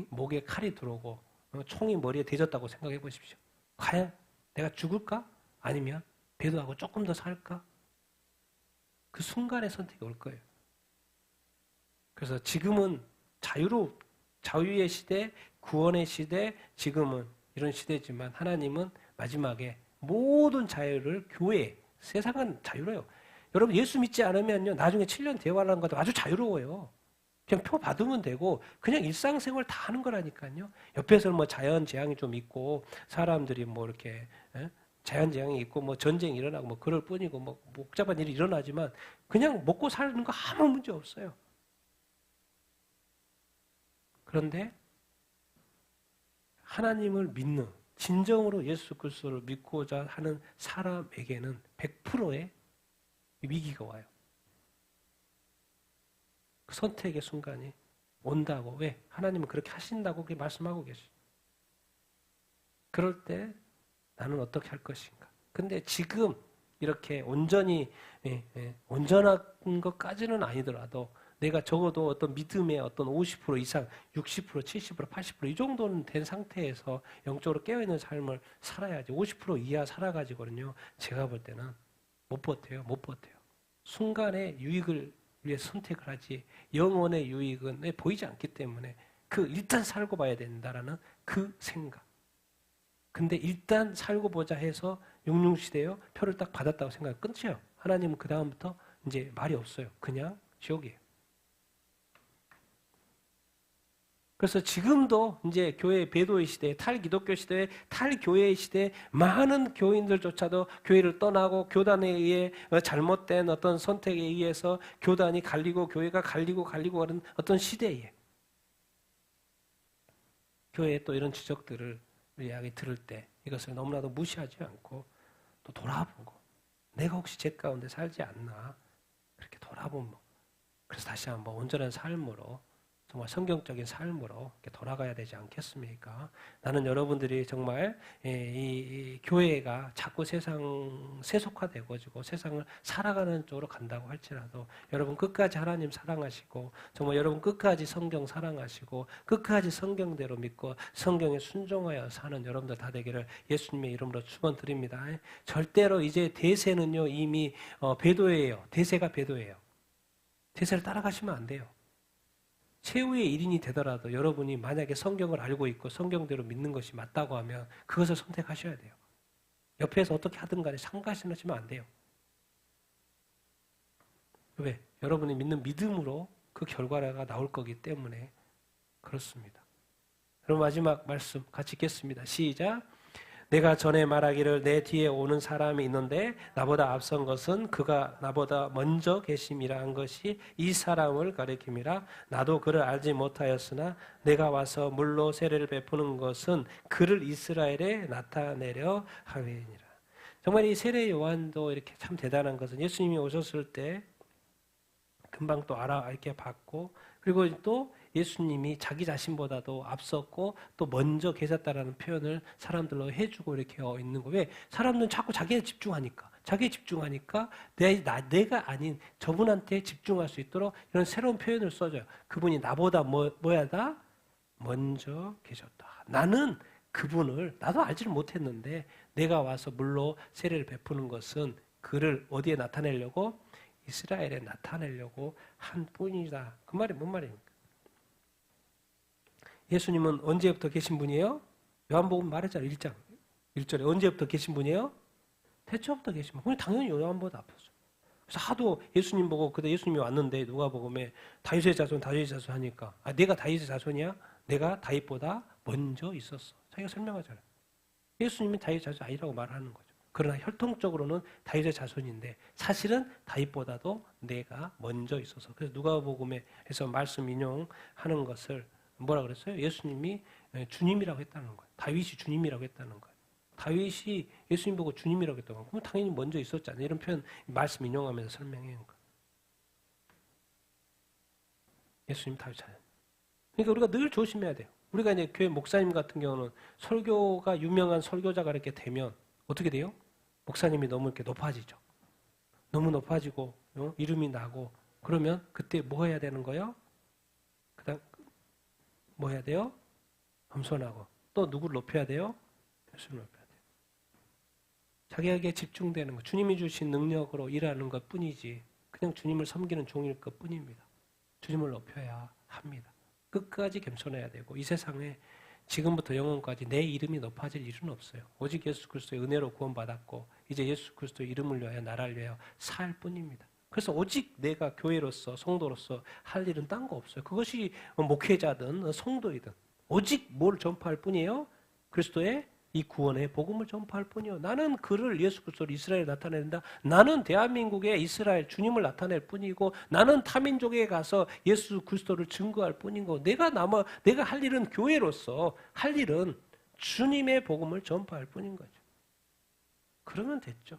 목에 칼이 들어오고 총이 머리에 대졌다고 생각해 보십시오. 과연 내가 죽을까? 아니면 배도하고 조금 더 살까? 그 순간의 선택이 올 거예요. 그래서 지금은 자유의 시대, 구원의 시대, 지금은 이런 시대지만 하나님은 마지막에 모든 자유를 교회, 세상은 자유로워요. 여러분 예수 믿지 않으면요 나중에 7년 대화하는 것도 아주 자유로워요. 그냥 표 받으면 되고 그냥 일상생활 다 하는 거라니까요. 옆에서는 뭐 자연 재앙이 좀 있고 사람들이 뭐 이렇게 자연 재앙이 있고 뭐 전쟁이 일어나고 뭐 그럴 뿐이고 뭐 복잡한 일이 일어나지만 그냥 먹고 사는 거 아무 문제 없어요. 그런데 하나님을 믿는 진정으로 예수 그리스도를 믿고자 하는 사람에게는 100%의 위기가 와요. 그 선택의 순간이 온다고. 왜? 하나님은 그렇게 하신다고 그렇게 말씀하고 계시죠. 그럴 때 나는 어떻게 할 것인가. 근데 지금 이렇게 온전히 온전한 것까지는 아니더라도 내가 적어도 어떤 믿음의 어떤 50% 이상, 60%, 70%, 80%이 정도는 된 상태에서 영적으로 깨어있는 삶을 살아야지. 50% 이하 살아가지고는요. 제가 볼 때는 못 버텨요. 순간의 유익을 위해 선택을 하지 영혼의 유익은 보이지 않기 때문에 일단 살고 봐야 된다라는 그 생각. 근데 일단 살고 보자 해서 육룡시대요 표를 딱 받았다고 생각하면 끝이에요. 하나님은 그 다음부터 이제 말이 없어요. 그냥 지옥이에요. 그래서 지금도 이제 교회 배도의 시대, 탈기독교 시대, 탈교회의 시대 많은 교인들조차도 교회를 떠나고 교단에 의해 잘못된 어떤 선택에 의해서 교단이 갈리고 교회가 갈리고 하는 어떤 시대에 교회에 또 이런 지적들을 우리에게 들을 때 이것을 너무나도 무시하지 않고 또 돌아보고 내가 혹시 죄 가운데 살지 않나 그렇게 돌아보면 그래서 다시 한번 온전한 삶으로 정말 성경적인 삶으로 이렇게 돌아가야 되지 않겠습니까? 나는 여러분들이 정말 이 교회가 자꾸 세상 세속화되고 세상을 살아가는 쪽으로 간다고 할지라도 여러분 끝까지 하나님 사랑하시고 정말 여러분 끝까지 성경 사랑하시고 끝까지 성경대로 믿고 성경에 순종하여 사는 여러분들 다 되기를 예수님의 이름으로 축원드립니다. 절대로 이제 대세는요 이미 배도예요. 대세가 배도예요. 대세를 따라가시면 안 돼요. 최후의 일인이 되더라도 여러분이 만약에 성경을 알고 있고 성경대로 믿는 것이 맞다고 하면 그것을 선택하셔야 돼요. 옆에서 어떻게 하든 간에 상관하시면 안 돼요. 왜? 여러분이 믿는 믿음으로 그 결과가 나올 거기 때문에 그렇습니다. 그럼 마지막 말씀 같이 읽겠습니다. 시작. 내가 전에 말하기를 내 뒤에 오는 사람이 있는데 나보다 앞선 것은 그가 나보다 먼저 계심이라 한 것이 이 사람을 가리킴이라. 나도 그를 알지 못하였으나 내가 와서 물로 세례를 베푸는 것은 그를 이스라엘에 나타내려 함이니라. 정말 이 세례 요한도 이렇게 참 대단한 것은 예수님이 오셨을 때 금방 또 이렇게 받고 그리고 또 예수님이 자기 자신보다도 앞섰고 또 먼저 계셨다라는 표현을 사람들로 해주고 이렇게 있는 거예요. 왜? 사람들은 자꾸 자기에 집중하니까. 내가 아닌 저분한테 집중할 수 있도록 이런 새로운 표현을 써줘요. 그분이 나보다 뭐야다? 먼저 계셨다. 나는 그분을 나도 알지를 못했는데 내가 와서 물로 세례를 베푸는 것은 그를 어디에 나타내려고? 이스라엘에 나타내려고 한 뿐이다. 그 말이 뭔 말입니까? 예수님은 언제부터 계신 분이에요? 요한복음 말했잖아요. 1장 1절에 언제부터 계신 분이에요? 태초부터 계신 분. 당연히 요한보다 앞섰어요. 그래서 하도 예수님 보고 그때 예수님이 왔는데 누가복음에 다윗의 자손 하니까 내가 다윗의 자손이야? 내가 다윗보다 먼저 있었어. 자기가 설명하잖아요. 예수님이 다윗의 자손 아니라고 말하는 거죠. 그러나 혈통적으로는 다윗의 자손인데 사실은 다윗보다도 내가 먼저 있어서. 그래서 누가복음에서 말씀 인용하는 것을 뭐라 그랬어요? 예수님이 주님이라고 했다는 거예요. 다윗이 주님이라고 했다는 거예요. 다윗이 예수님 보고 주님이라고 했다는 거예요. 그럼 당연히 먼저 있었잖아요. 이런 표현 말씀 인용하면서 설명해 온 거예요. 예수님 다윗 자손. 그러니까 우리가 늘 조심해야 돼요. 우리가 이제 교회 목사님 같은 경우는 설교가 유명한 설교자가 이렇게 되면 어떻게 돼요? 목사님이 너무 이렇게 높아지죠. 너무 높아지고 이름이 나고 그러면 그때 뭐 해야 되는 거예요? 그다음 뭐 해야 돼요? 겸손하고 또 누구를 높여야 돼요? 예수님을 높여야 돼요. 자기에게 집중되는 것, 주님이 주신 능력으로 일하는 것 뿐이지 그냥 주님을 섬기는 종일 것 뿐입니다. 주님을 높여야 합니다. 끝까지 겸손해야 되고 이 세상에 지금부터 영원까지 내 이름이 높아질 일은 없어요. 오직 예수 그리스도의 은혜로 구원받았고 이제 예수 그리스도의 이름을 위하여 나라를 위하여 살 뿐입니다. 그래서 오직 내가 교회로서 성도로서 할 일은 딴 거 없어요. 그것이 목회자든 성도이든 오직 뭘 전파할 뿐이에요? 그리스도의 이 구원의 복음을 전파할 뿐이요. 나는 그를 예수 그리스도를 이스라엘에 나타낸다. 나는 대한민국의 이스라엘 주님을 나타낼 뿐이고 나는 타민족에 가서 예수 그리스도를 증거할 뿐이고 내가 할 일은 교회로서 할 일은 주님의 복음을 전파할 뿐인 거죠. 그러면 됐죠.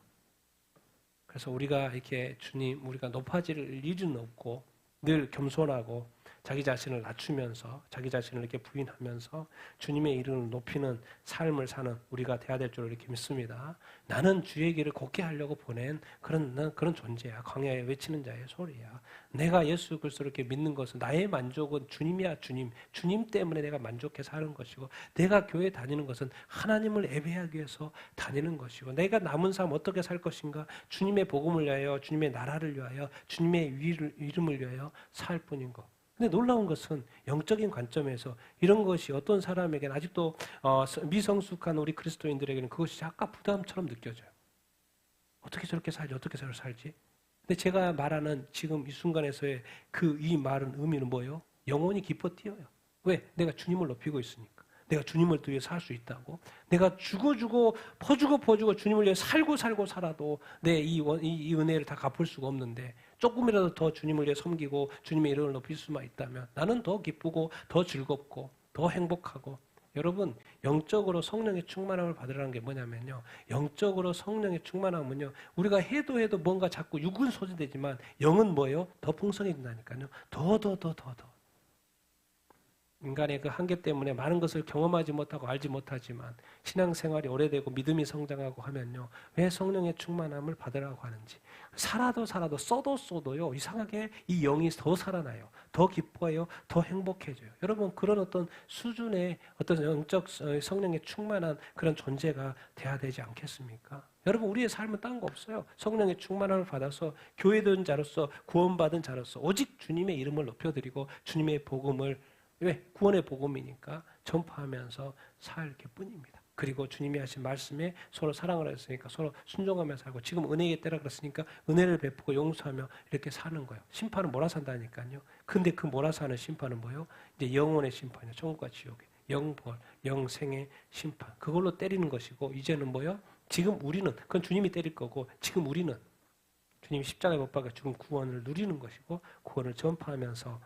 그래서 우리가 이렇게 우리가 높아질 일은 없고 늘 겸손하고 자기 자신을 낮추면서 자기 자신을 이렇게 부인하면서 주님의 이름을 높이는 삶을 사는 우리가 돼야 될 줄 이렇게 믿습니다. 나는 주의 길을 걷게 하려고 보낸 그런 존재야. 광야에 외치는 자의 소리야. 내가 예수 그리스도를 이렇게 믿는 것은 나의 만족은 주님이야. 주님 때문에 내가 만족해 사는 것이고 내가 교회 다니는 것은 하나님을 예배하기 위해서 다니는 것이고 내가 남은 삶 어떻게 살 것인가? 주님의 복음을 위하여 주님의 나라를 위하여 주님의 이름을 위하여 살 뿐인 것. 근데 놀라운 것은 영적인 관점에서 이런 것이 어떤 사람에게는 아직도 미성숙한 우리 그리스도인들에게는 그것이 약간 부담처럼 느껴져요. 어떻게 저렇게 살지? 어떻게 저렇게 살지? 근데 제가 말하는 지금 이 순간에서의 이 말은 의미는 뭐예요? 영혼이 기뻐 뛰어요. 왜? 내가 주님을 높이고 있으니까. 내가 주님을 위해서 살 수 있다고. 내가 주고 퍼주고 주님을 위해 살고 살아도 내 이 은혜를 다 갚을 수가 없는데 조금이라도 더 주님을 위해 섬기고 주님의 이름을 높일 수만 있다면 나는 더 기쁘고 더 즐겁고 더 행복하고. 여러분 영적으로 성령의 충만함을 받으라는 게 뭐냐면요. 영적으로 성령의 충만함은요. 우리가 해도 뭔가 자꾸 육은 소진되지만 영은 뭐예요? 더 풍성해진다니까요. 더. 인간의 그 한계 때문에 많은 것을 경험하지 못하고 알지 못하지만 신앙생활이 오래되고 믿음이 성장하고 하면요. 왜 성령의 충만함을 받으라고 하는지. 살아도 써도요. 이상하게 이 영이 더 살아나요. 더 기뻐해요. 더 행복해져요. 여러분 그런 어떤 수준의 어떤 영적 성령의 충만한 그런 존재가 돼야 되지 않겠습니까? 여러분 우리의 삶은 딴 거 없어요. 성령의 충만함을 받아서 교회된 자로서 구원받은 자로서 오직 주님의 이름을 높여드리고 주님의 복음을 왜? 구원의 복음이니까 전파하면서 살게 뿐입니다. 그리고 주님이 하신 말씀에 서로 사랑을 했으니까 서로 순종하며 살고 지금 은혜의 때라 그랬으니까 은혜를 베푸고 용서하며 이렇게 사는 거예요. 심판은 몰아서 한다니까요. 근데 그 몰아서 하는 심판은 뭐예요? 이제 영혼의 심판이에요. 천국과 지옥의 영벌, 영생의 심판. 그걸로 때리는 것이고 이제는 뭐예요? 지금 우리는 그건 주님이 때릴 거고 지금 우리는 주님이 십자가에 못 박아 죽은 구원을 누리는 것이고 구원을 전파하면서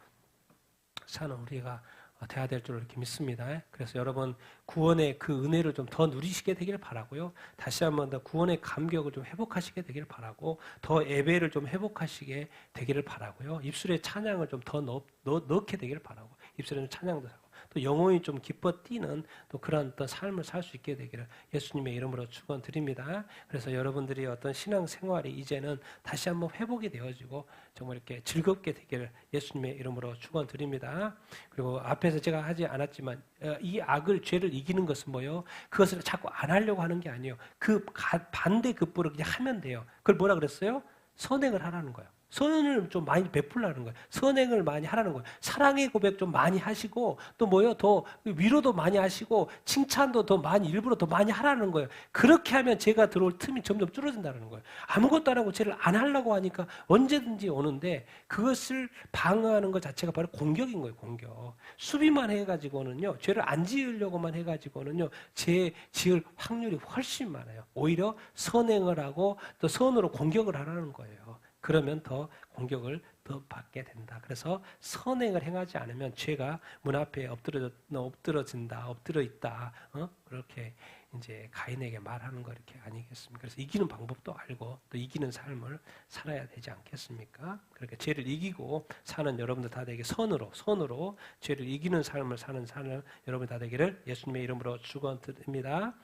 사는 우리가 돼야 될 줄 이렇게 믿습니다. 그래서 여러분 구원의 그 은혜를 좀 더 누리시게 되기를 바라고요. 다시 한번 더 구원의 감격을 좀 회복하시게 되기를 바라고 더 예배를 좀 회복하시게 되기를 바라고요. 입술에 찬양을 좀 더 넣게 되기를 바라고 입술에 좀 찬양도 하고 또 영혼이 좀 기뻐 뛰는 또 그런 어떤 삶을 살 수 있게 되기를 예수님의 이름으로 축원드립니다. 그래서 여러분들이 어떤 신앙 생활이 이제는 다시 한번 회복이 되어지고 정말 이렇게 즐겁게 되기를 예수님의 이름으로 축원드립니다. 그리고 앞에서 제가 하지 않았지만 이 악을 죄를 이기는 것은 뭐예요? 그것을 자꾸 안 하려고 하는 게 아니에요. 그 반대 급부를 그냥 하면 돼요. 그걸 뭐라 그랬어요? 선행을 하라는 거예요. 선을 좀 많이 베풀라는 거예요. 선행을 많이 하라는 거예요. 사랑의 고백 좀 많이 하시고 또 뭐요? 더 위로도 많이 하시고 칭찬도 더 많이 일부러 더 많이 하라는 거예요. 그렇게 하면 죄가 들어올 틈이 점점 줄어든다는 거예요. 아무것도 안 하고 죄를 안 하려고 하니까 언제든지 오는데 그것을 방어하는 것 자체가 바로 공격인 거예요. 공격. 수비만 해가지고는요. 죄를 안 지으려고만 해가지고는요. 죄 지을 확률이 훨씬 많아요. 오히려 선행을 하고 또 선으로 공격을 하라는 거예요. 그러면 더 공격을 더 받게 된다. 그래서 선행을 행하지 않으면 죄가 문 앞에 엎드러진다, 엎드려 있다. 그렇게 이제 가인에게 말하는 거 이렇게 아니겠습니까? 그래서 이기는 방법도 알고 또 이기는 삶을 살아야 되지 않겠습니까? 그렇게 죄를 이기고 사는 여러분들 다 되게 선으로 죄를 이기는 삶을 사는 여러분 다 되기를 예수님의 이름으로 축원드립니다.